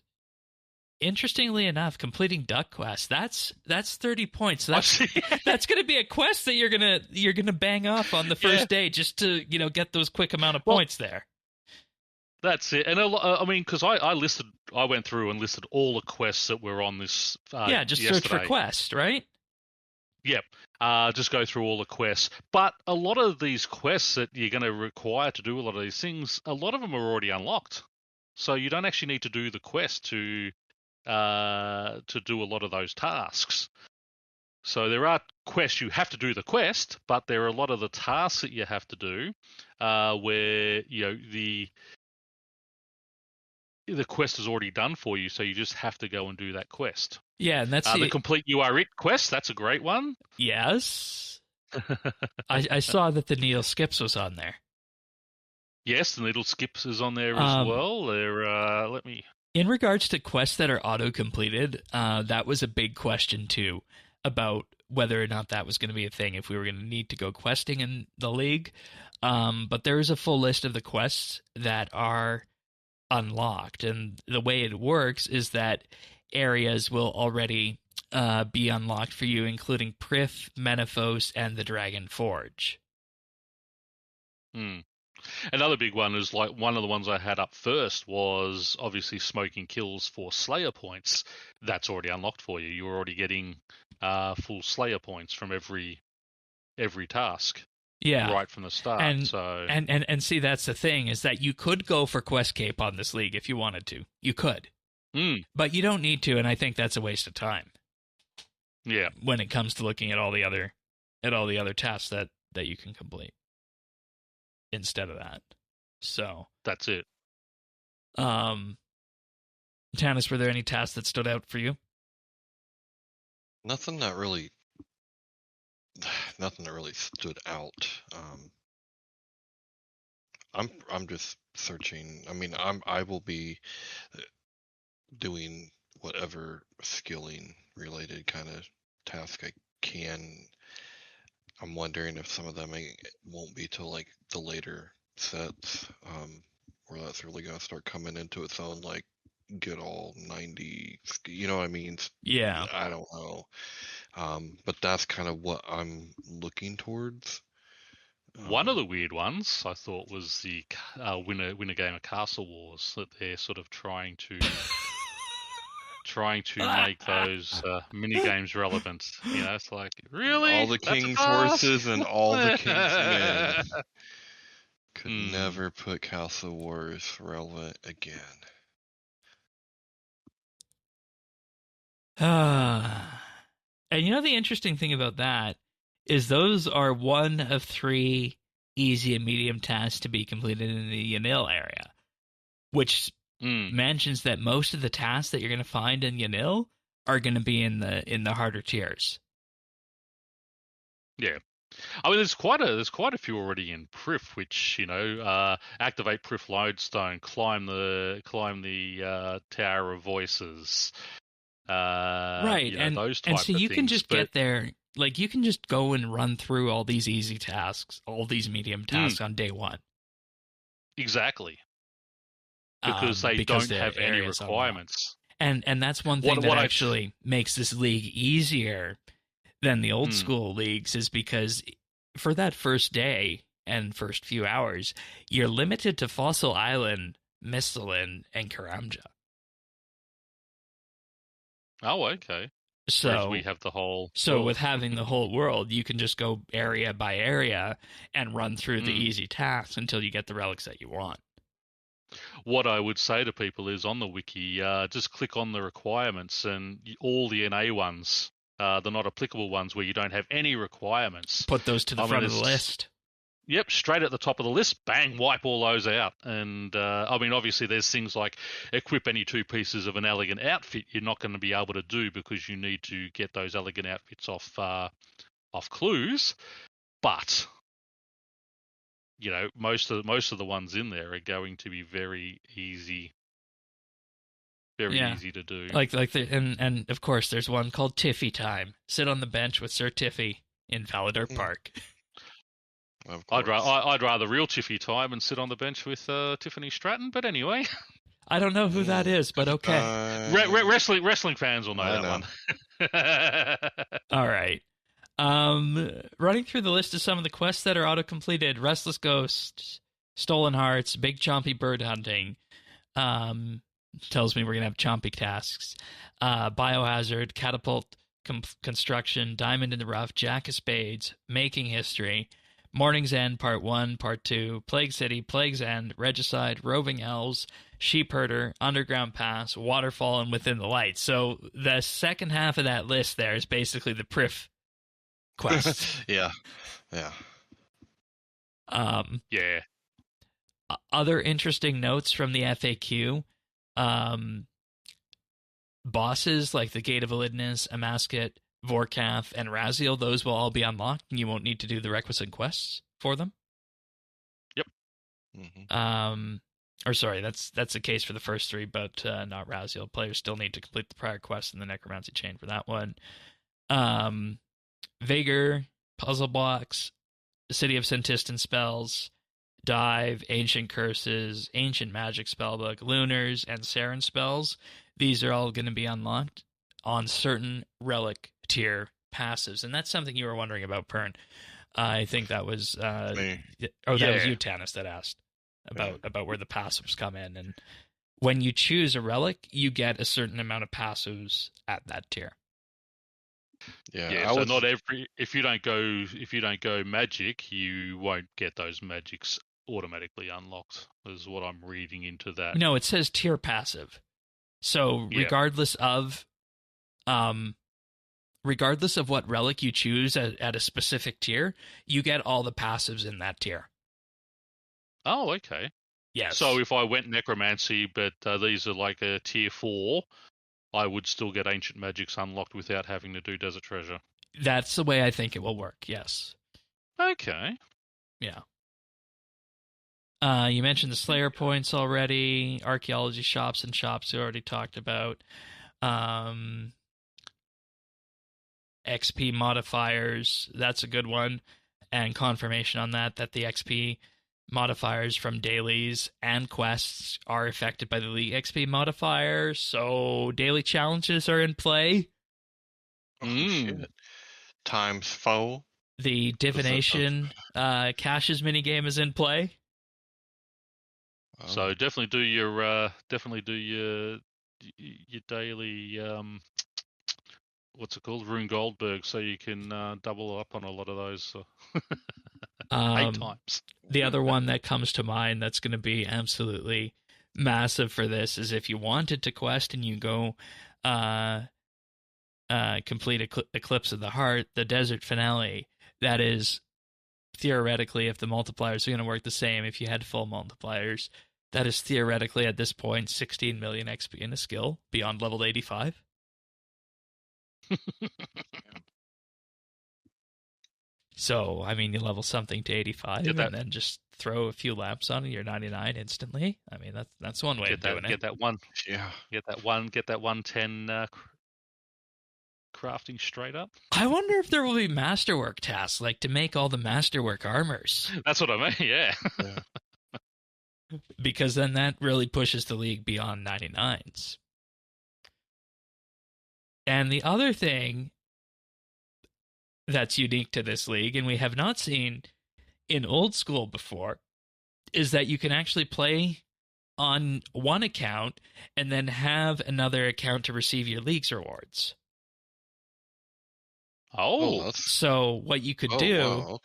interestingly enough, completing duck quest, that's 30 points. So that's going to be a quest that you're gonna bang off on the first day, just to, you know, get those quick amount of points there. That's it. And I mean, because I went through and listed all the quests that were on this. Just yesterday. Search for quest, right? Yep. Just go through all the quests. But a lot of these quests that you're going to require to do a lot of these things, a lot of them are already unlocked. So you don't actually need to do the quest to do a lot of those tasks. So there are quests you have to do the quest, but there are a lot of the tasks that you have to do where, you know, the quest is already done for you, so you just have to go and do that quest. Yeah, and that's the complete You Are It quest. That's a great one. Yes. I saw that the needle skips was on there. Yes, the needle skips is on there as well. There, let me. In regards to quests that are auto-completed, that was a big question, too, about whether or not that was going to be a thing, if we were going to need to go questing in the league. But there is a full list of the quests that are unlocked, and the way it works is that areas will already be unlocked for you, including Prith, Menaphos, and the Dragon Forge. Another big one is, like, one of the ones I had up first was obviously smoking kills for Slayer points. That's already unlocked for you. You're already getting full Slayer points from every task. Yeah, right from the start. And see, that's the thing, is that you could go for quest cape on this league if you wanted to. You could, but you don't need to, and I think that's a waste of time. Yeah, when it comes to looking at all the other tasks that you can complete instead of that. So that's it. Tanis, were there any tasks that stood out for you? Nothing that really stood out. I'm just searching. I mean, I will be doing whatever skilling related kind of task I can. I'm wondering if some of them won't be till like the later sets, where that's really gonna start coming into its own, like get all 90, you know what I mean? Yeah. I don't know. But that's kind of what I'm looking towards. One of the weird ones I thought was the win a game of Castle Wars, that they're sort of trying to make those mini games relevant. You know, it's like, really, all the that's king's a task? horses and all the king's men could Hmm. never put Castle Wars relevant again. And you know the interesting thing about that is those are one of 3 easy and medium tasks to be completed in the Yanil area, which mentions that most of the tasks that you're going to find in Yanil are going to be in the harder tiers. Yeah. I mean, there's quite a few already in Prif, which, you know, activate Prif Lodestone, climb the Tower of Voices, right, you know, those type and so of you things. can just get there, like you can just go and run through all these easy tasks, all these medium tasks on day 1. Exactly. Because they don't the have any requirements. And that's one thing that actually makes this league easier than the old school leagues, is because for that first day and first few hours, you're limited to Fossil Island, Mistlin, and Karamja. Oh, okay. So whereas we have the whole world. With having the whole world, you can just go area by area and run through the easy tasks until you get the relics that you want. What I would say to people is, on the wiki, just click on the requirements, and all the NA ones, the not applicable ones where you don't have any requirements, put those to the front of the list. Yep, straight at the top of the list, bang, wipe all those out. And, I mean, obviously there's things like equip any 2 pieces of an elegant outfit you're not going to be able to do because you need to get those elegant outfits off clues. But, you know, most of the ones in there are going to be very easy. Easy to do. And of course, there's one called Tiffy Time. Sit on the bench with Sir Tiffy in Valador Park. I'd rather real Tiffy Time and sit on the bench with Tiffany Stratton, but anyway. I don't know who that is, but okay. Wrestling fans will know that one. All right. Running through the list of some of the quests that are auto-completed: Restless Ghosts, Stolen Hearts, Big Chompy Bird Hunting. Tells me we're going to have chompy tasks. Biohazard, Catapult Construction, Diamond in the Rough, Jack of Spades, Making History, Morning's End Part 1, Part 2, Plague City, Plague's End, Regicide, Roving Elves, Sheep Herder, Underground Pass, Waterfall, and Within the Light. So the second half of that list there is basically the Prif quests. Yeah. Yeah. Other interesting notes from the FAQ. Bosses like the Gate of Elidness, Amasket, Vorkath, and Raziel, those will all be unlocked, and you won't need to do the requisite quests for them. Yep. Or sorry, that's the case for the first 3, but not Raziel. Players still need to complete the prior quest in the Necromancy Chain for that one. Vigor, Puzzle Blocks, City of Sentistan spells, Dive, Ancient Curses, Ancient Magic Spellbook, Lunars, and Saren spells. These are all going to be unlocked on certain Relic tier passives, and that's something you were wondering about, Pern. I think that was me. That was you, Tanis, that asked about where the passives come in. And when you choose a Relic, you get a certain amount of passives at that tier. Yeah. So not every if you don't go magic, you won't get those magics automatically unlocked, is what I'm reading into that. No, it says tier passive. So regardless of what relic you choose at a specific tier, you get all the passives in that tier. Oh, okay. Yes. So if I went Necromancy, but these are like a tier 4, I would still get Ancient Magics unlocked without having to do Desert Treasure. That's the way I think it will work, yes. Okay. Yeah. You mentioned the Slayer points already. Archaeology shops and shops you already talked about. XP modifiers, that's a good one. And confirmation on that the XP modifiers from dailies and quests are affected by the League XP modifier, so daily challenges are in play. Oh, shit. Times foe. The divination caches minigame is in play. Oh. So definitely do your daily what's it called, Rune Goldberg, so you can double up on a lot of those 8 times. The other one that comes to mind that's going to be absolutely massive for this is if you wanted to quest and you go complete Eclipse of the Heart, the Desert Finale. That is theoretically, if the multipliers are going to work the same, if you had full multipliers, that is theoretically at this point 16 million XP in a skill beyond level 85. So, I mean, you level something to 85 and then just throw a few lamps on it, you're 99 instantly. I mean, that's one way of doing it. Get that 110 crafting straight up. I wonder if there will be masterwork tasks, like to make all the masterwork armors. That's what I mean, yeah. Because then that really pushes the League beyond 99s. And the other thing that's unique to this League, and we have not seen in old school before, is that you can actually play on one account and then have another account to receive your League's rewards. So what you could do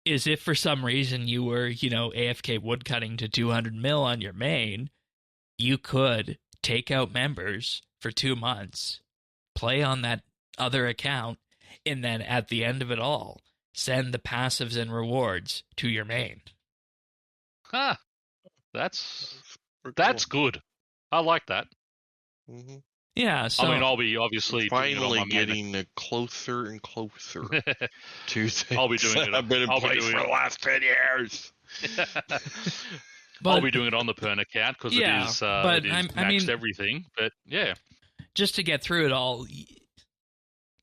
is if for some reason you were, AFK woodcutting to 200 mil on your main, you could take out members for 2 months, play on that other account, and then at the end of it all, send the passives and rewards to your main. Huh. That's good. I like that. Mm-hmm. Yeah, so I mean, I'll be obviously finally getting closer and closer to things. I'll be doing it. I've been in place for the last 10 years. I'll be doing it on the Pern account because it is maxed everything. But yeah, just to get through it all,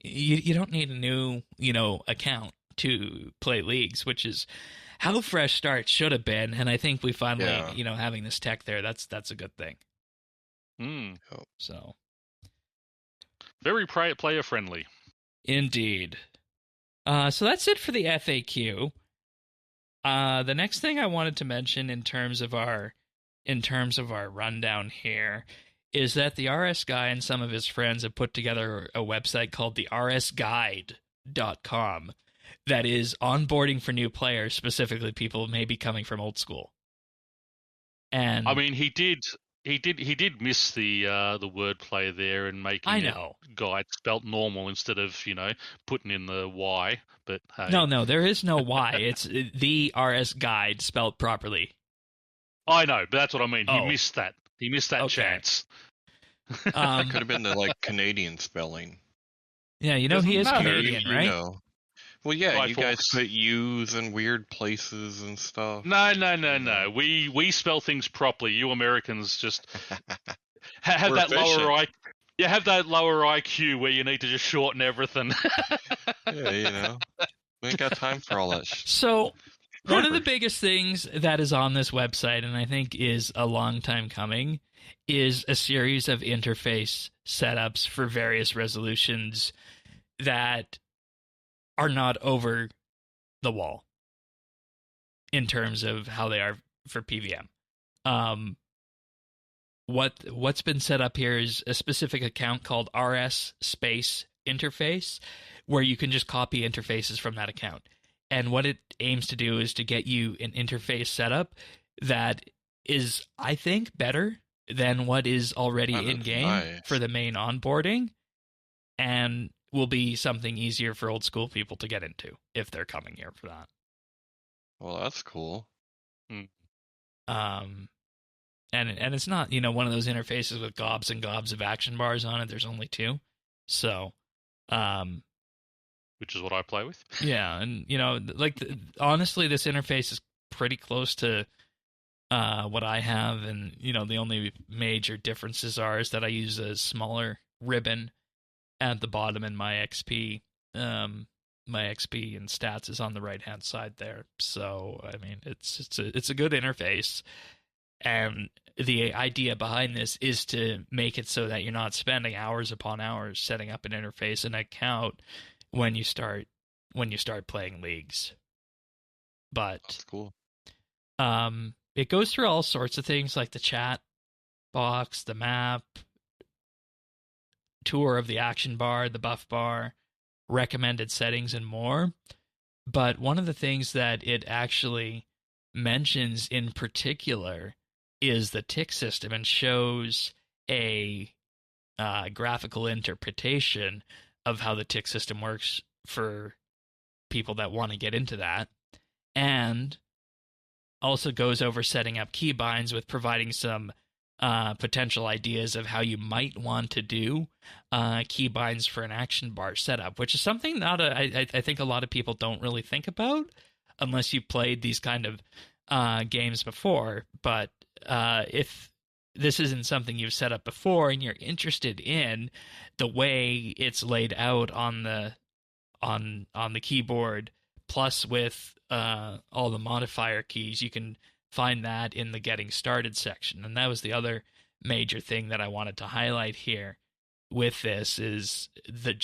you don't need a new account to play Leagues, which is how Fresh Start should have been. And I think we finally having this tech there, that's a good thing. So. Very player friendly. Indeed. So that's it for the FAQ. The next thing I wanted to mention in terms of our rundown here is that the RS guy and some of his friends have put together a website called the RSGuide.com that is onboarding for new players, specifically people maybe coming from old school. And I mean, he did miss the wordplay there and making guide spelt normal instead of putting in the Y. But hey. No, there is no Y. It's the RS Guide spelt properly. I know, but that's what I mean. He missed that. He missed that chance. That could have been the Canadian spelling. Yeah, he is Canadian, right? Well, yeah, you guys put U's in weird places and stuff. No. We spell things properly. You Americans just have that lower have that lower IQ where you need to just shorten everything. Yeah, we ain't got time for all that shit. So, one of the biggest things that is on this website, and I think is a long time coming, is a series of interface setups for various resolutions that are not over the wall in terms of how they are for PVM. What's been set up here is a specific account called RS Space Interface, where you can just copy interfaces from that account. And what it aims to do is to get you an interface setup that is, I think, better than what is already in-game for the main onboarding, and will be something easier for old school people to get into if they're coming here for that. Well, that's cool. And it's not, one of those interfaces with gobs and gobs of action bars on it. There's only 2. So, which is what I play with. Yeah, and honestly, this interface is pretty close to what I have, and the only major differences is that I use a smaller ribbon at the bottom in my XP my XP and stats is on the right hand side there. So I mean, it's a good interface, and the idea behind this is to make it so that you're not spending hours upon hours setting up an interface and account when you start playing leagues. But That's cool. It goes through all sorts of things like the chat box, the map, tour of the action bar, the buff bar, recommended settings, and more. But one of the things that it actually mentions in particular is the tick system, and shows a graphical interpretation of how the tick system works for people that want to get into that, and also goes over setting up keybinds with providing some potential ideas of how you might want to do keybinds for an action bar setup, which is something I think a lot of people don't really think about unless you've played these kind of games before. But if this isn't something you've set up before and you're interested in the way it's laid out on the keyboard, plus with all the modifier keys, you can find that in the getting started section. And that was the other major thing that I wanted to highlight here with this, is the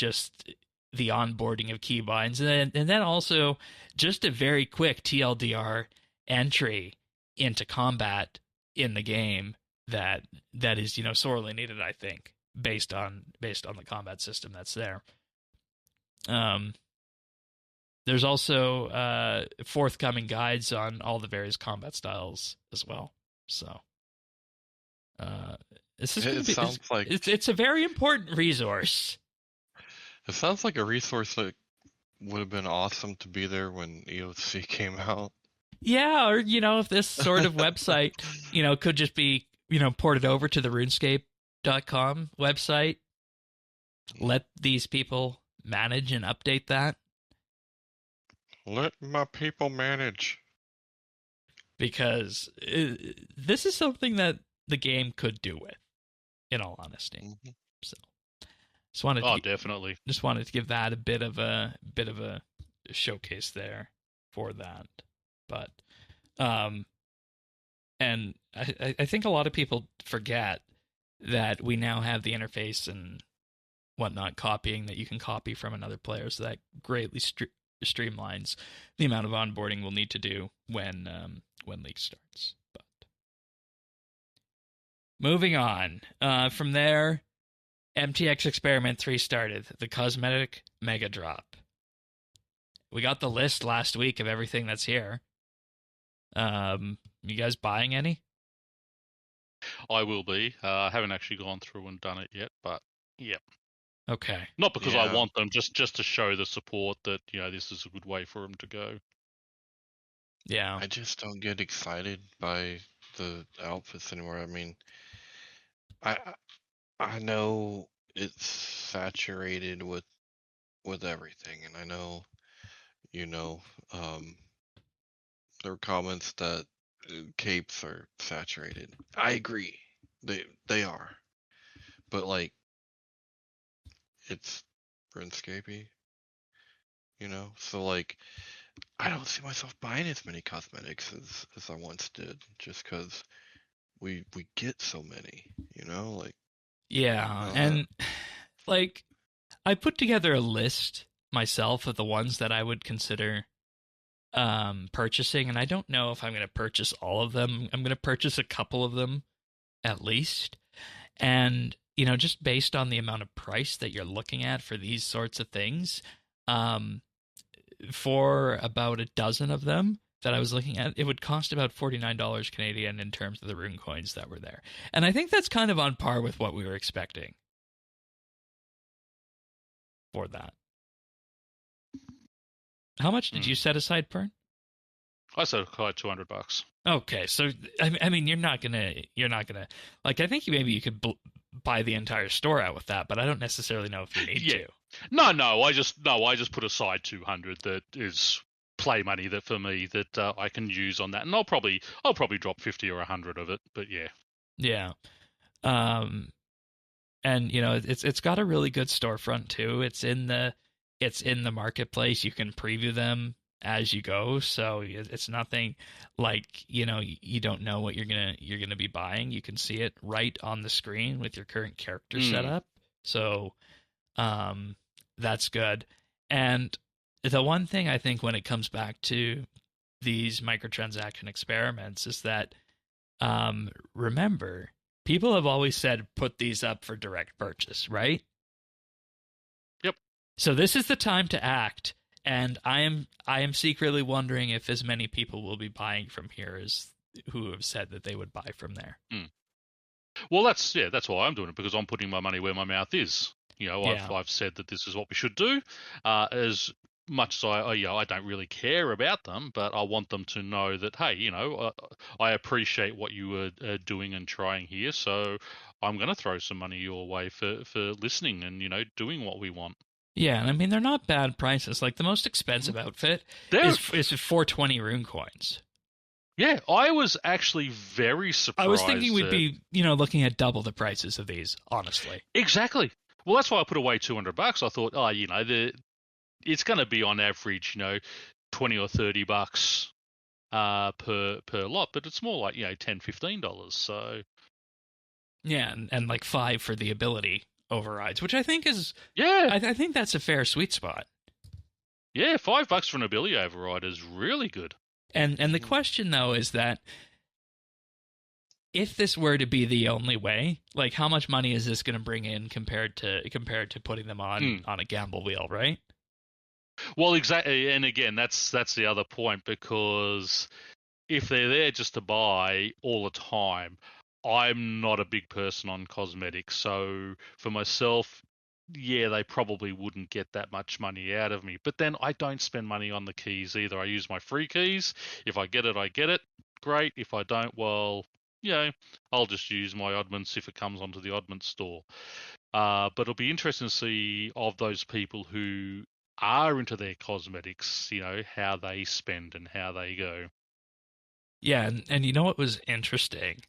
onboarding of keybinds, and then also just a very quick TLDR entry into combat in the game that is sorely needed, I think, based on the combat system that's there. There's also forthcoming guides on all the various combat styles as well. So this is it's a very important resource. It sounds like a resource that would have been awesome to be there when EOC came out. Yeah, or if this sort of website, could just be ported over to the RuneScape.com website. Let these people manage and update that. Let my people manage. Because this is something that the game could do with, in all honesty. Mm-hmm. So, definitely. Just wanted to give that a bit of a showcase there for that. But, and I think a lot of people forget that we now have the interface and whatnot copying that you can copy from another player, so that greatly streamlines the amount of onboarding we'll need to do when League starts. But moving on from there, MTX Experiment 3 started, the cosmetic mega drop. We got the list last week of everything that's here. You guys buying any? I will be. I haven't actually gone through and done it yet, but yeah. Okay. Not because I want them, just to show the support that this is a good way for them to go. Yeah. I just don't get excited by the outfits anymore. I mean, I know it's saturated with everything, and I know there are comments that capes are saturated. I agree, they are, but like, it's RuneScape-y, so like, I don't see myself buying as many cosmetics as I once did, just because we get so many, like. Yeah, and like, I put together a list myself of the ones that I would consider purchasing, and I don't know if I'm going to purchase all of them. I'm going to purchase a couple of them at least, and just based on the amount of price that you're looking at for these sorts of things, for about a dozen of them that I was looking at, it would cost about $49 Canadian in terms of the rune coins that were there. And I think that's kind of on par with what we were expecting for that. How much did you set aside, Pern? I set aside $200. Okay, so I mean, you're not gonna like. I think maybe you could buy the entire store out with that, but I don't necessarily know if you need to. No, I just put aside 200 that is play money that for me that I can use on that, and I'll probably drop 50 or 100 of it, but yeah. And it's got a really good storefront too. It's in the it's in the marketplace. You can preview them as you go, so it's nothing like, you don't know what you're gonna be buying. You can see it right on the screen with your current character setup. So that's good. And the one thing I think when it comes back to these microtransaction experiments is that remember, people have always said put these up for direct purchase, right? Yep. So this is the time to act, and I am secretly wondering if as many people will be buying from here as who have said that they would buy from there. Well, that's why I'm doing it, because I'm putting my money where my mouth is. Yeah. I've said that this is what we should do. As much as I don't really care about them, but I want them to know that, hey, I appreciate what you were doing and trying here, so I'm going to throw some money your way for listening and doing what we want. Yeah, and I mean they're not bad prices. Like the most expensive outfit is 420 rune coins. Yeah, I was actually very surprised. I was thinking we'd be, looking at double the prices of these, honestly. Exactly. Well, that's why I put away $200. I thought, it's going to be on average, $20 or $30 per lot, but it's more like $10, $15. So yeah, and like $5 for the ability overrides, which I think is I think that's a fair sweet spot. Yeah, $5 for an ability override is really good. And the question though is that if this were to be the only way, like how much money is this going to bring in compared to putting them on a gamble wheel, right? Well, exactly, and again, that's the other point, because if they're there just to buy all the time, I'm not a big person on cosmetics, so for myself, yeah, they probably wouldn't get that much money out of me. But then I don't spend money on the keys either. I use my free keys. If I get it, I get it. Great. If I don't, well, I'll just use my oddments if it comes onto the oddments store. But it'll be interesting to see of those people who are into their cosmetics, how they spend and how they go. Yeah, and you know what was interesting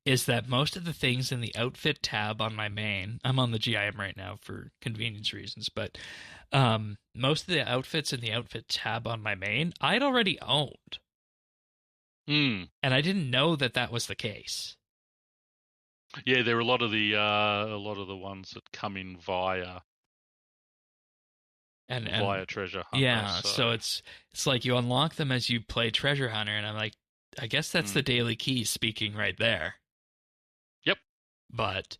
is that most of the things in the outfit tab on my main, I'm on the GIM right now for convenience reasons, but most of the outfits in the outfit tab on my main, I'd already owned. And I didn't know that was the case. Yeah, there are a lot of the ones that come in via Treasure Hunter. Yeah, so it's like you unlock them as you play Treasure Hunter, and I'm like, I guess that's the daily key speaking right there. Yep. But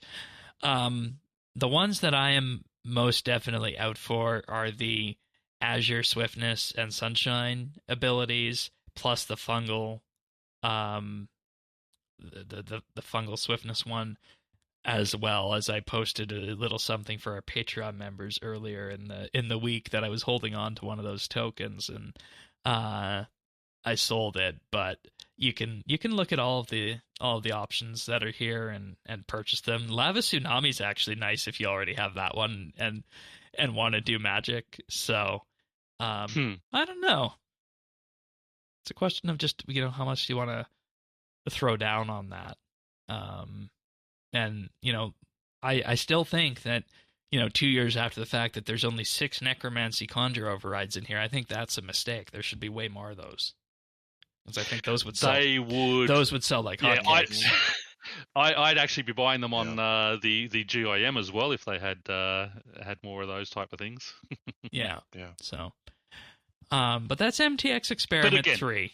the ones that I am most definitely out for are the Azure Swiftness and Sunshine abilities, plus the fungal the fungal swiftness one, as well as I posted a little something for our Patreon members earlier in the week that I was holding on to one of those tokens, and I sold it, but you can look at all of the options that are here and purchase them. Lava Tsunami is actually nice if you already have that one and want to do magic. So I don't know. It's a question of just how much do you want to throw down on that. And I still think that 2 years after the fact that there's only 6 necromancy conjure overrides in here, I think that's a mistake. There should be way more of those. Because I think those would sell. Those would sell like hotcakes. I'd actually be buying them on the GIM as well if they had more of those type of things. Yeah. So, but that's MTX Experiment 3.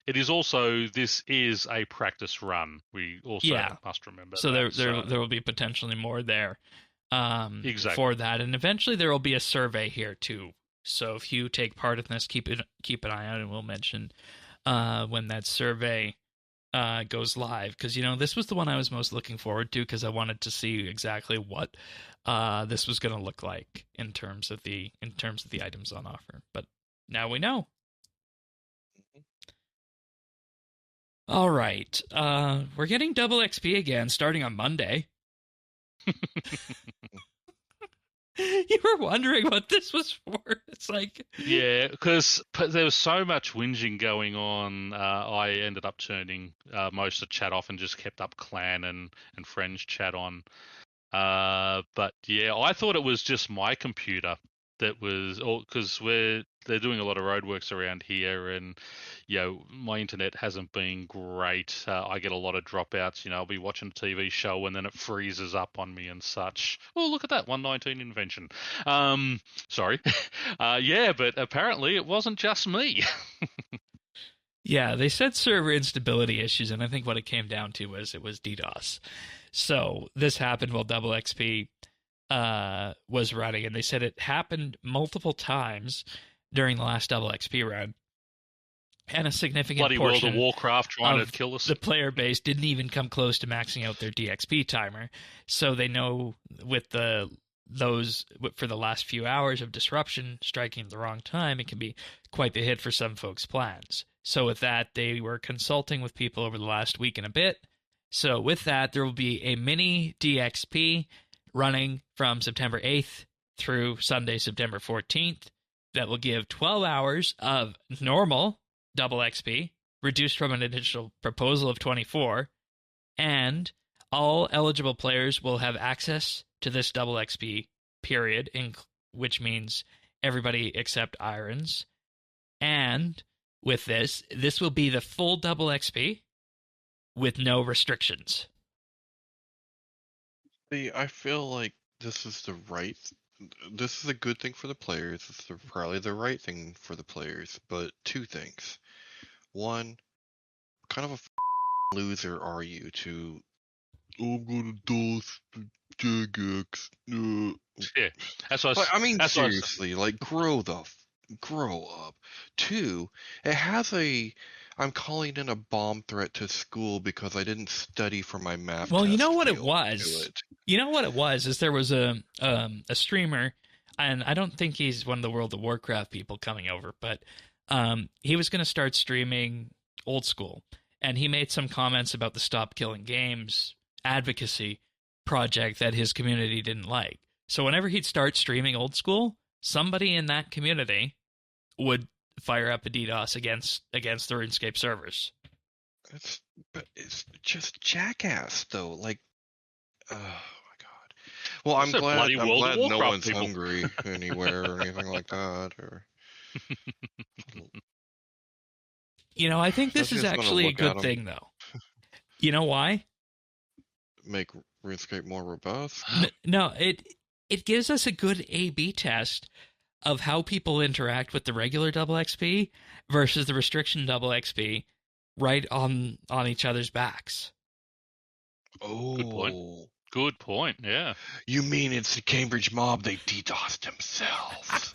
It is also, this is a practice run. We also must remember. So there will be potentially more there. Exactly. For that, and eventually there will be a survey here too. So if you take part in this, keep an eye out, and we'll mention when that survey goes live. Because this was the one I was most looking forward to, because I wanted to see exactly what this was going to look like in terms of the items on offer. But now we know. All right, we're getting double XP again, starting on Monday. You were wondering what this was for. It's like... Yeah, because there was so much whinging going on, I ended up turning most of the chat off and just kept up clan and friends chat on. But yeah, I thought it was just my computer that was, because they're doing a lot of roadworks around here, and my internet hasn't been great. I get a lot of dropouts. I'll be watching a TV show and then it freezes up on me and such. Oh, look at that 119 invention. Sorry. But apparently it wasn't just me. Yeah, they said server instability issues, and I think what it came down to was it was DDoS. So this happened while Double XP was running, and they said it happened multiple times during the last Double XP run, and a significant Bloody portion World of Warcraft trying to kill us. The player base didn't even come close to maxing out their DXP timer, so they know with for the last few hours of disruption striking at the wrong time, it can be quite the hit for some folks' plans. So with that, they were consulting with people over the last week and a bit. So with that, there will be a mini-dxp running from September 8th through Sunday, September 14th. That will give 12 hours of normal double XP, reduced from an initial proposal of 24, and all eligible players will have access to this double XP period, which means everybody except Irons. And with this will be the full double XP with no restrictions. See, I feel like this is a good thing for the players. It's probably the right thing for the players, but two things. One, what kind of a loser are you to, I'm gonna DOS the Jagex. Yeah, that's what I mean, seriously, like, grow up. Two, it has I'm calling in a bomb threat to school because I didn't study for my math Well, test. you know what it was? You know what it was is there was a streamer, and I don't think he's one of the World of Warcraft people coming over, but he was going to start streaming old school, and he made some comments about the Stop Killing Games advocacy project that his community didn't like. So whenever he'd start streaming old school, somebody in that community would fire up a DDoS against the RuneScape servers. It's just jackass, though. Like, oh my god. Well, I'm glad no one's hungry anywhere or anything like that. Or I think this is actually a good thing, though. You know why? Make RuneScape more robust? No, it gives us a good A/B test of how people interact with the regular double XP versus the restriction double XP right on each other's backs. Oh. Good point, yeah. You mean it's the Cambridge mob, they DDoSed themselves.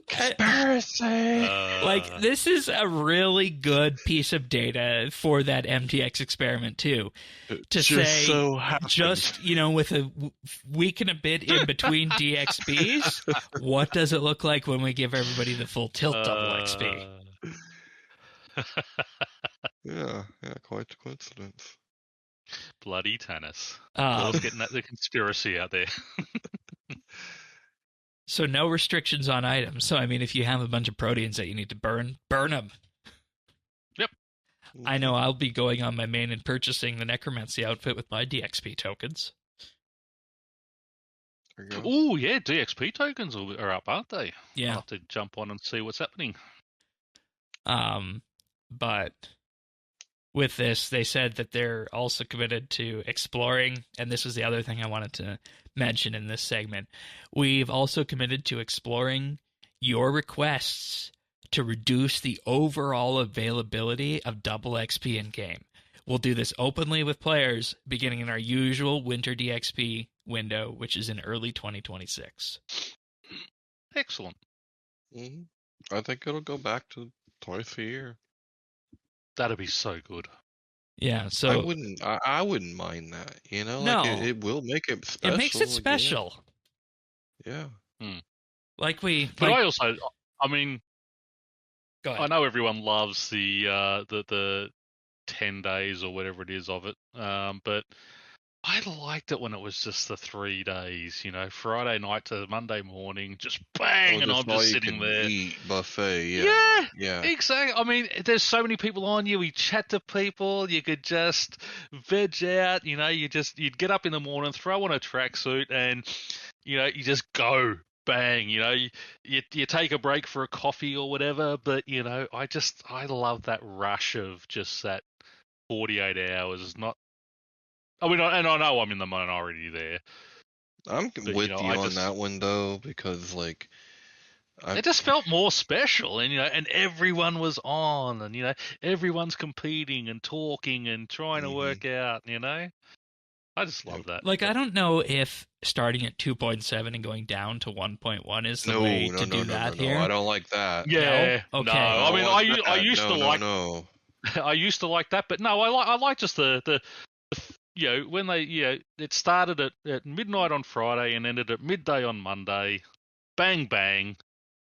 Conspiracy! Like, this is a really good piece of data for that MTX experiment, too. To say, with a week and a bit in between DXPs, what does it look like when we give everybody the full tilt double XP? Yeah, quite a coincidence. Bloody tennis. Let's get the conspiracy out there. So no restrictions on items. So, I mean, if you have a bunch of proteins that you need to burn them. Yep. I know I'll be going on my main and purchasing the Necromancy outfit with my DXP tokens. Oh, yeah, DXP tokens are up, aren't they? Yeah. I'll have to jump on and see what's happening. But with this, they said that they're also committed to exploring, and this is the other thing I wanted to mention in this segment. We've also committed to exploring your requests to reduce the overall availability of double XP in game. We'll do this openly with players beginning in our usual winter DXP window, which is in early 2026. Excellent. Mm-hmm. I think it'll go back to twice a year. That'd be so good. Yeah, so I wouldn't mind that. No, like it will make it special. It makes it special. Yeah. But I also, I mean, go ahead. I know everyone loves the 10 days or whatever it is of it, but I liked it when it was just the 3 days, Friday night to Monday morning, just bang, and I'm just sitting there. Eat buffet, Yeah, exactly. I mean, there's so many people on you. We chat to people. You could just veg out. You'd get up in the morning, throw on a tracksuit, and you just go bang. You take a break for a coffee or whatever. But I love that rush of just that 48 hours. I mean, and I know I'm in the minority there. I'm with you on that one though, because like it just felt more special, and everyone was on, and everyone's competing and talking and trying to work out. I just love that. Like, I don't know if starting at 2.7 and going down to 1.1 is the way to do that here. I don't like that. Yeah, no? Okay. No. I mean, I used to like. No. I used to like that, but no, I like just the when they it started at midnight on Friday and ended at midday on Monday, bang bang,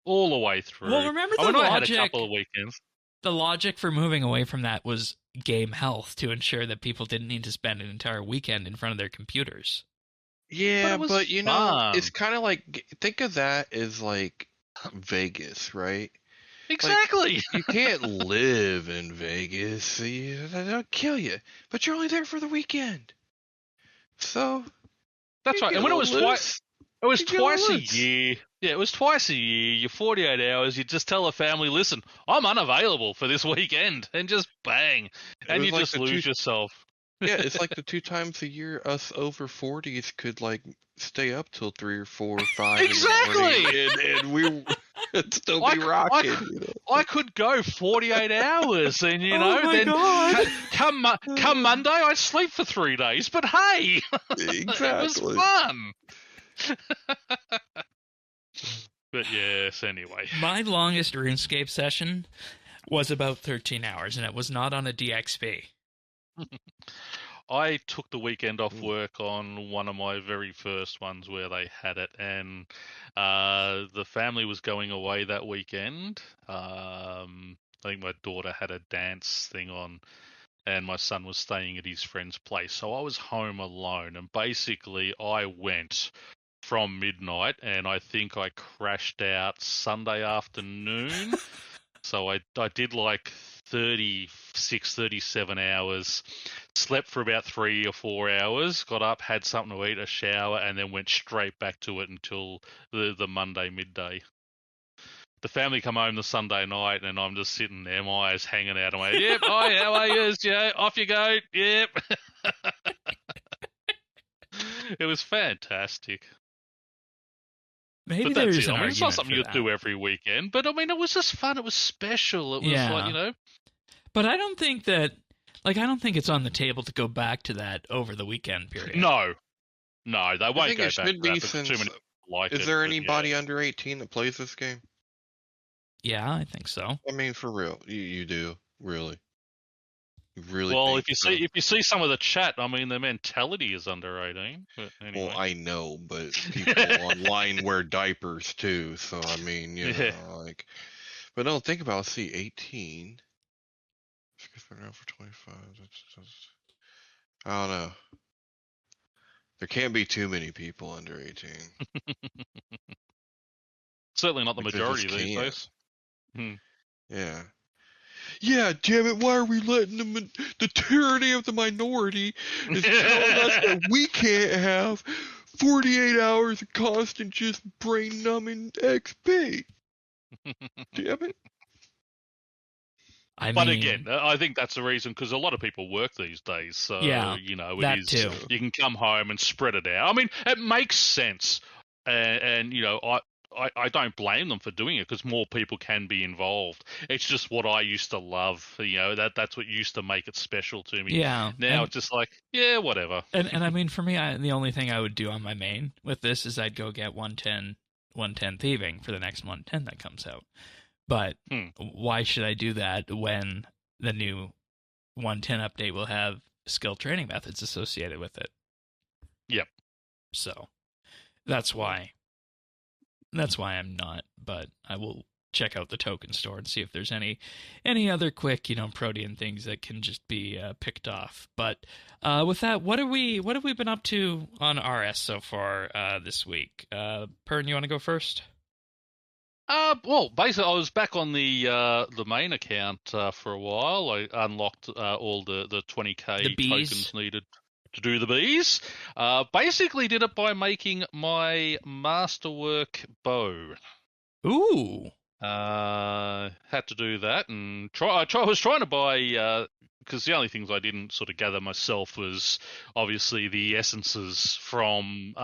all the way through. Well, remember the logic. I had a couple of weekends. The logic for moving away from that was game health, to ensure that people didn't need to spend an entire weekend in front of their computers. Yeah, but it's kind of like, think of that as like Vegas, right? Exactly. Like, you can't live in Vegas. They'll kill you. But you're only there for the weekend. So that's right. And when it was twice a year. Yeah, it was twice a year. You're 48 hours. You just tell the family, listen, I'm unavailable for this weekend, and just bang, and you just lose yourself. Yeah, it's like the 2 times a year us over 40s could like stay up till 3 or 4 or 5 exactly, in the morning, and we would still be rocking. I could go 48 hours, and then God. come Monday, I'd sleep for 3 days. But hey, exactly, it was fun. But yes, anyway. My longest RuneScape session was about 13 hours, and it was not on a DXP. I took the weekend off work on one of my very first ones where they had it, and the family was going away that weekend. I think my daughter had a dance thing on, and my son was staying at his friend's place. So I was home alone, and basically I went from midnight, and I think I crashed out Sunday afternoon. So I did like 36, 37 hours, slept for about 3 or 4 hours, got up, had something to eat, a shower, and then went straight back to it until the Monday midday. The family come home the Sunday night, and I'm just sitting there, my eyes hanging out. I'm like, yep, hi, how are you? Yeah, off you go. Yep. It was fantastic. Maybe there's an argument. It's not something you do every weekend, but I mean, it was just fun. It was special. It was like, But I don't think that, I don't think it's on the table to go back to that over the weekend period. No, they won't go back to that. Too many like Is there anybody under 18 that plays this game? Yeah, I think so. I mean, for real, you do, really. Really? Well, if you see some of the chat, I mean, the mentality is under 18. But anyway. Well, I know, but people online wear diapers too, so I mean, but no, think about 18. For 25. I don't know. There can't be too many people under 18. Certainly not the majority these days. Yeah. Yeah, damn it, why are we letting the tyranny of the minority is telling us that we can't have 48 hours of constant just brain-numbing XP? Damn it. But again, I think that's the reason, because a lot of people work these days. So, it is, too. You can come home and spread it out. I mean, it makes sense. And I don't blame them for doing it, because more people can be involved. It's just what I used to love. That's what used to make it special to me. Yeah. Now it's just like, yeah, whatever. And I mean, for me, the only thing I would do on my main with this is I'd go get 110 thieving for the next 110 that comes out. But why should I do that when the new 110 update will have skill training methods associated with it? Yep. So that's why I'm not, but I will check out the token store and see if there's any other quick, Protean things that can just be picked off. But with that, what have we been up to on RS so far this week? Pern, you want to go first? Well, basically, I was back on the main account for a while. I unlocked all the 20k tokens needed to do the bees. Basically, did it by making my masterwork bow. Ooh. Had to do that, and I was trying to buy because the only things I didn't sort of gather myself was obviously the essences from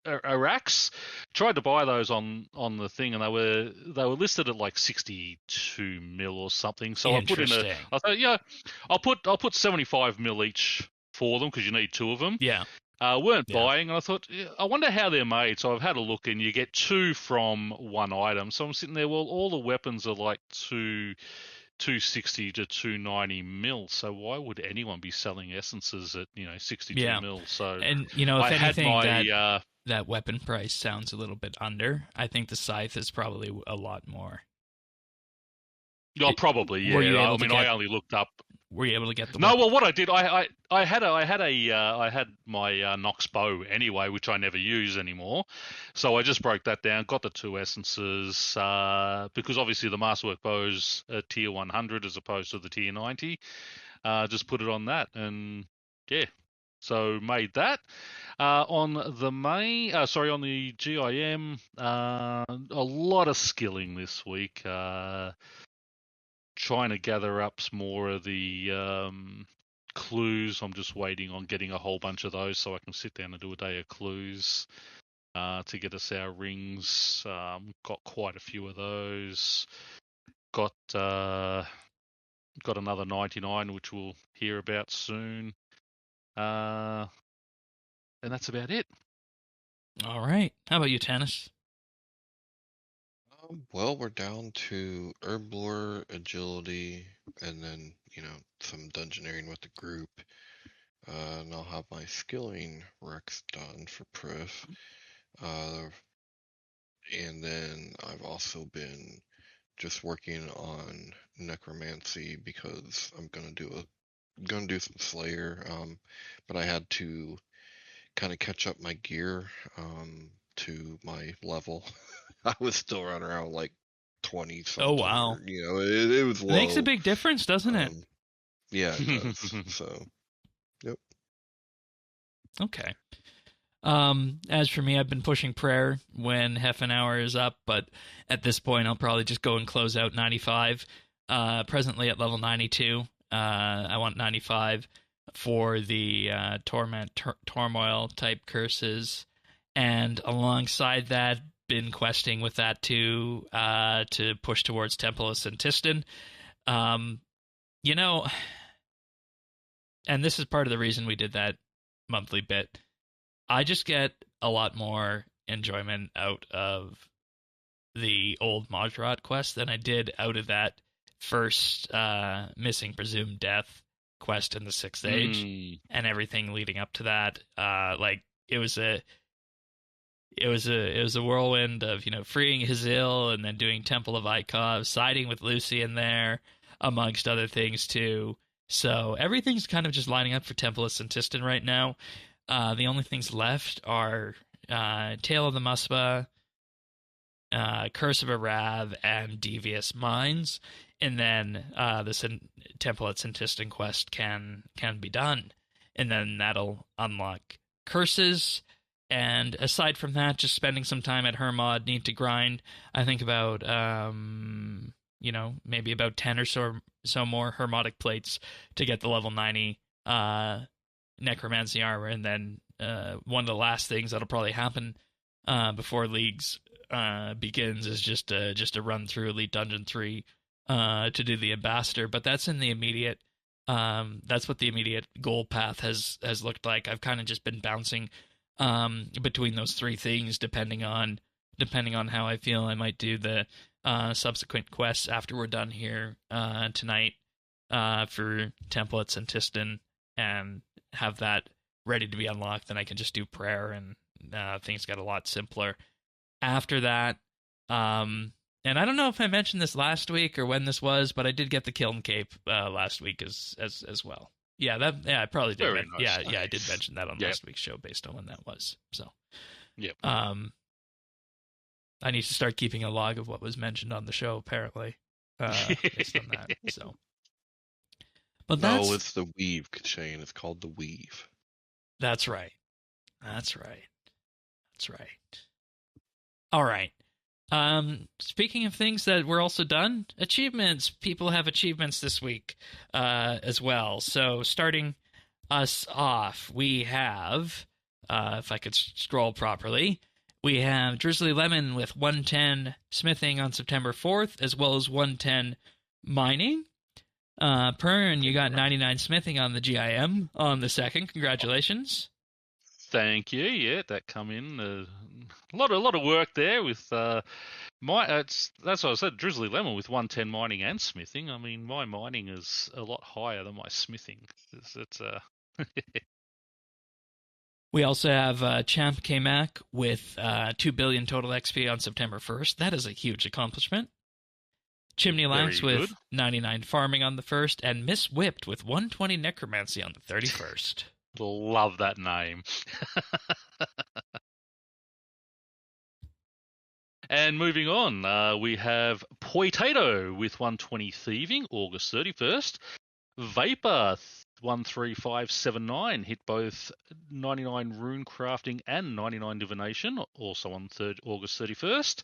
Arax. Tried to buy those on the thing, and they were listed at like 62 mil or something. So I thought, I'll put 75 mil each for them because you need two of them. Yeah. Weren't buying, and I thought, I wonder how they're made. So I've had a look, and you get two from one item. So I'm sitting there, well, all the weapons are like 260 to 290 mil. So why would anyone be selling essences at 62 mil? So and if anything, that weapon price sounds a little bit under. I think the scythe is probably a lot more. Oh, probably, yeah. I only looked up. Were you able to get the? No, weapon? well, what I did, I had my Nox bow anyway, which I never use anymore. So I just broke that down, got the two essences, because obviously the masterwork bow's a tier 100 as opposed to the tier 90. Just put it on that, and yeah, so made that. On the GIM, a lot of skilling this week. Trying to gather up some more of the clues. I'm just waiting on getting a whole bunch of those so I can sit down and do a day of clues to get us our rings. Got quite a few of those. Got another 99, which we'll hear about soon. And that's about it. All right. How about you, Tannis? Well, we're down to herb lore, agility, and then, some dungeoneering with the group. And I'll have my skilling recs done for Proof. And then I've also been just working on necromancy because I'm gonna do some Slayer. But I had to kind of catch up my gear to my level. I was still running around like 20 something. Oh, wow. It was low. It makes a big difference, doesn't it? Yeah, it does. So, yep. Okay. As for me, I've been pushing prayer when half an hour is up, but at this point, I'll probably just go and close out 95. Presently at level 92. I want 95 for the turmoil type curses, and alongside that, been questing with that to push towards Templus and Tiston. And this is part of the reason we did that monthly bit. I just get a lot more enjoyment out of the old Majrat quest than I did out of that first missing presumed death quest in the 6th age and everything leading up to that. It was a whirlwind of, freeing Hazil and then doing Temple of Ikov, siding with Lucy in there, amongst other things too. So everything's kind of just lining up for Templus and Tiston right now. The only things left are Tale of the Muspa, Curse of Arav, and Devious Minds. And then the Templates and Tiston quest can be done. And then that'll unlock curses. And aside from that, just spending some time at Hermod, need to grind, I think about, maybe about 10 or so more Hermotic plates to get the level 90 Necromancy armor. And then one of the last things that'll probably happen before Leagues begins is just a run through Elite Dungeon 3 to do the Ambassador. But that's in the immediate, that's what the immediate goal path has looked like. I've kind of just been bouncing between those three things, depending on how I feel. I might do the subsequent quests after we're done here tonight for Templates and Tiston, and have that ready to be unlocked. Then I can just do prayer, and things get a lot simpler. After that, And I don't know if I mentioned this last week or when this was, but I did get the Kiln Cape last week as well. Yeah, I probably did. Very nice. Yeah, I did mention that on last week's show based on when that was. So, yep. I need to start keeping a log of what was mentioned on the show, apparently, based on that. So, but that's... No, it's the weave, Shane. It's called the weave. That's right. All right. Speaking of things that were also done, achievements. People have achievements this week as well. So starting us off, we have, if I could scroll properly, we have Drizzly Lemon with 110 smithing on September 4th, as well as 110 mining. Pern, you got 99 smithing on the GIM on the 2nd. Congratulations. Thank you. Yeah, that come in a lot of work there with that's what I said. Drizzly Lemon with 110 mining and smithing. I mean, my mining is a lot higher than my smithing. It's We also have Champ K-Mac with 2 billion total XP on September 1st. That is a huge accomplishment. Chimney Lax with 99 farming on the 1st, and Miss Whipped with 120 necromancy on the 31st. Love that name. And moving on, we have Potato with 120 thieving, August 31st. Vapor 13579 hit both 99 rune crafting and 99 divination, also on August 31st.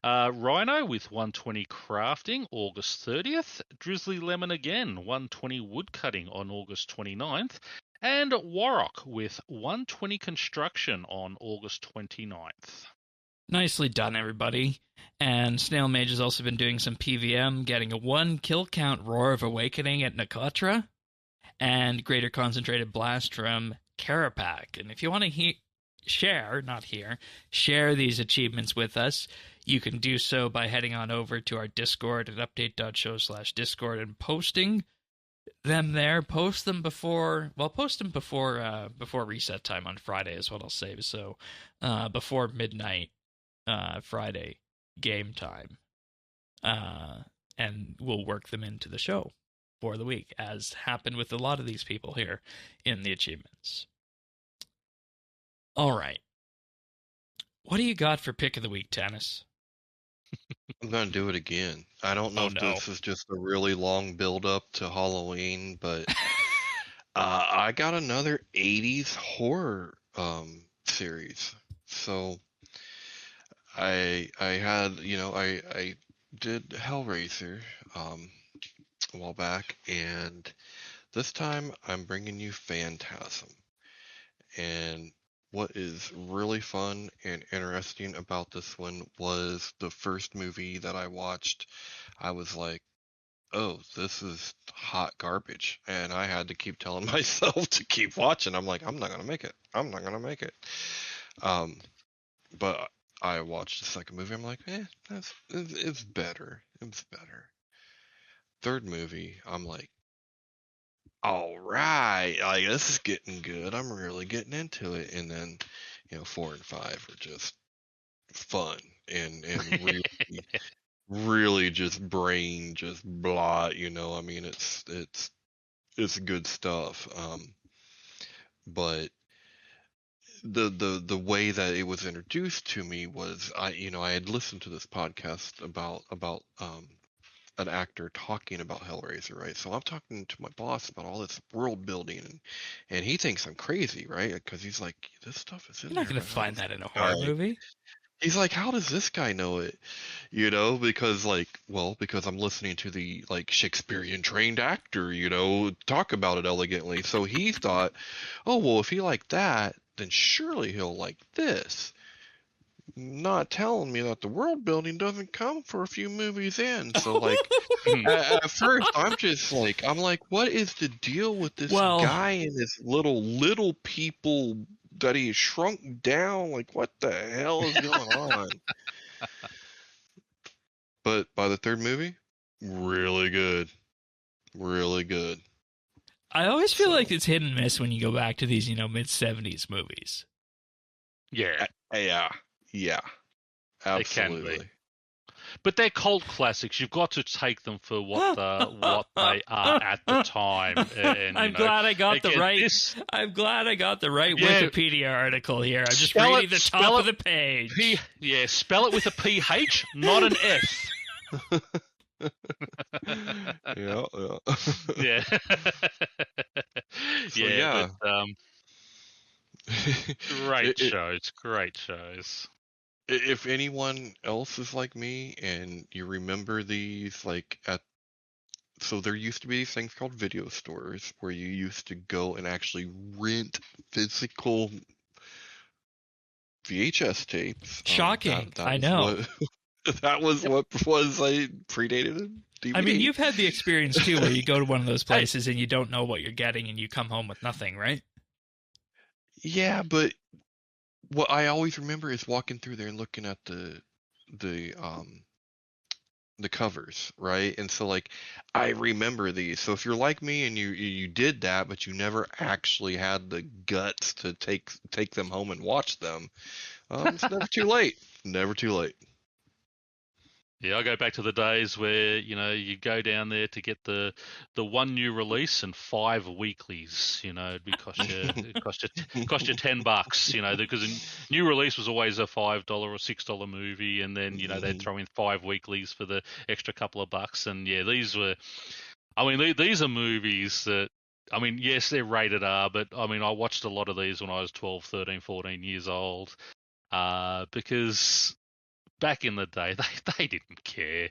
Rhino with 120 crafting, August 30th. Drizzly Lemon again, 120 wood cutting on August 29th. And Warrock with 120 construction on August 29th. Nicely done, everybody. And Snail Mage has also been doing some PVM, getting a 1 kill count Roar of Awakening at Nakatra, and Greater Concentrated Blast from Karapak. And if you want to share these achievements with us, you can do so by heading on over to our Discord at update.show/Discord and posting them there. Post them before reset time on Friday is what I'll say. So before midnight Friday game time, and we'll work them into the show for the week, as happened with a lot of these people here in the achievements. All right, what do you got for pick of the week, Tannis? I'm going to do it again. I don't know this is just a really long build-up to Halloween, but I got another 80s horror series. So I had, I did Hellraiser a while back, and this time I'm bringing you Phantasm. And what is really fun and interesting about this one was the first movie that I watched. I was like, oh, this is hot garbage. And I had to keep telling myself to keep watching. I'm like, I'm not going to make it. But I watched the second movie. I'm like, it's better. It's better. Third movie, I'm like, all right, like this is getting good. I'm really getting into it. And then, 4 and 5 are just fun and really, really just brain just blah. I mean, it's good stuff. But the way that it was introduced to me was I had listened to this podcast about an actor talking about Hellraiser, right? So I'm talking to my boss about all this world building, and he thinks I'm crazy, right? Because he's like, this stuff is in there. You're not going to find that in a horror movie. He's like, how does this guy know it? Because I'm listening to the Shakespearean trained actor, talk about it elegantly. So he thought, oh, well, if he liked that, then surely he'll like this. Not telling me that the world building doesn't come for a few movies in. So at first I'm just like, what is the deal with this guy and this little people that he shrunk down? Like, what the hell is going on? But by the third movie, really good. Really good. I always feel like it's hit and miss when you go back to these, mid-70s movies. Yeah. Yeah. Yeah, absolutely. but they're cult classics. You've got to take them for what they are at the time. And, I'm glad I got the right. I'm glad I got the right Wikipedia article here. I'm just reading the top of the page. Spell it with a PH, not an F. Yeah. Yeah. So, great shows. If anyone else is like me and you remember these, so there used to be these things called video stores where you used to go and actually rent physical VHS tapes. Shocking. I know. That was what was predated DVD. I mean, you've had the experience too where you go to one of those places and you don't know what you're getting and you come home with nothing, right? Yeah, but what I always remember is walking through there and looking at the covers, right? And so I remember these. So if you're like me and you did that, but you never actually had the guts to take them home and watch them, it's never too late. Never too late. Yeah, I go back to the days where, you go down there to get the one new release and 5 weeklies, it'd cost you $10, because a new release was always a $5 or $6 movie, and then, they'd throw in 5 weeklies for the extra couple of bucks. And these are movies that, yes, they're rated R, but I watched a lot of these when I was 12, 13, 14 years old, because back in the day, they didn't care.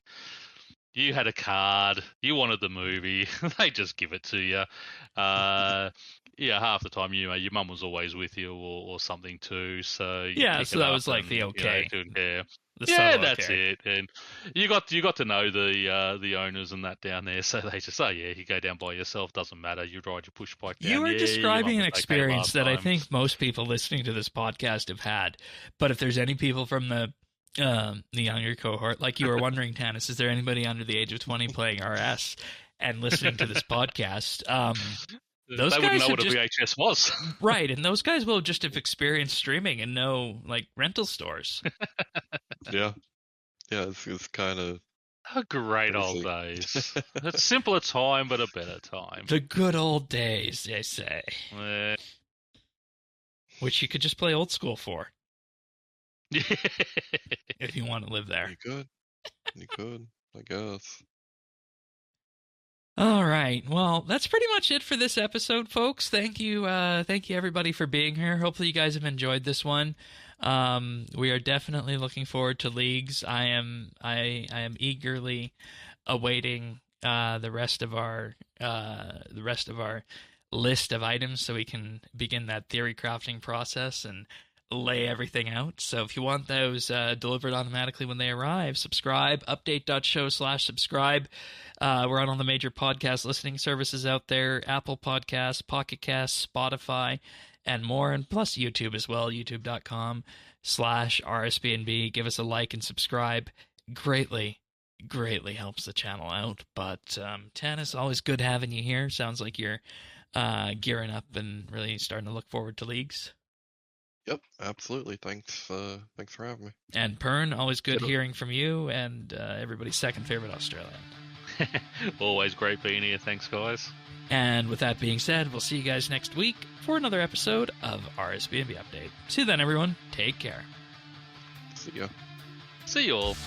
You had a card, you wanted the movie, they just give it to you. Half the time, your mum was always with you or something too. So so that was the okay. That's it. And you got to know the owners and that down there. So they just you go down by yourself, doesn't matter. You ride your push bike down. You are describing an experience that I think most people listening to this podcast have had. But if there's any people from the younger cohort, like you were wondering, Tanis, is there anybody under the age of 20 playing RS and listening to this podcast? Those they guys wouldn't know what a just, VHS was. Right, and those guys will just have experienced streaming and know, rental stores. Yeah, it's kind of a great old days. A simpler time, but a better time. The good old days, they say. Which you could just play old school for. If you want to live there. You could, I guess. All right. Well, that's pretty much it for this episode, folks. Thank you everybody for being here. Hopefully you guys have enjoyed this one. We are definitely looking forward to leagues. I am eagerly awaiting the rest of our list of items so we can begin that theory crafting process and lay everything out. So if you want those delivered automatically when they arrive, subscribe, update.show/subscribe. We're on all the major podcast listening services out there, Apple Podcasts, Pocket Casts, Spotify, and more, and plus YouTube as well, youtube.com/RSBANDB. Give us a like and subscribe. Greatly helps the channel out. But Tanis, always good having you here. Sounds like you're gearing up and really starting to look forward to leagues. Yep, absolutely. Thanks for having me. And Pern, always good hearing from you and everybody's second favorite Australian. Always great being here. Thanks, guys. And with that being said, we'll see you guys next week for another episode of RSBANDB Update. See you then, everyone. Take care. See ya. See you all.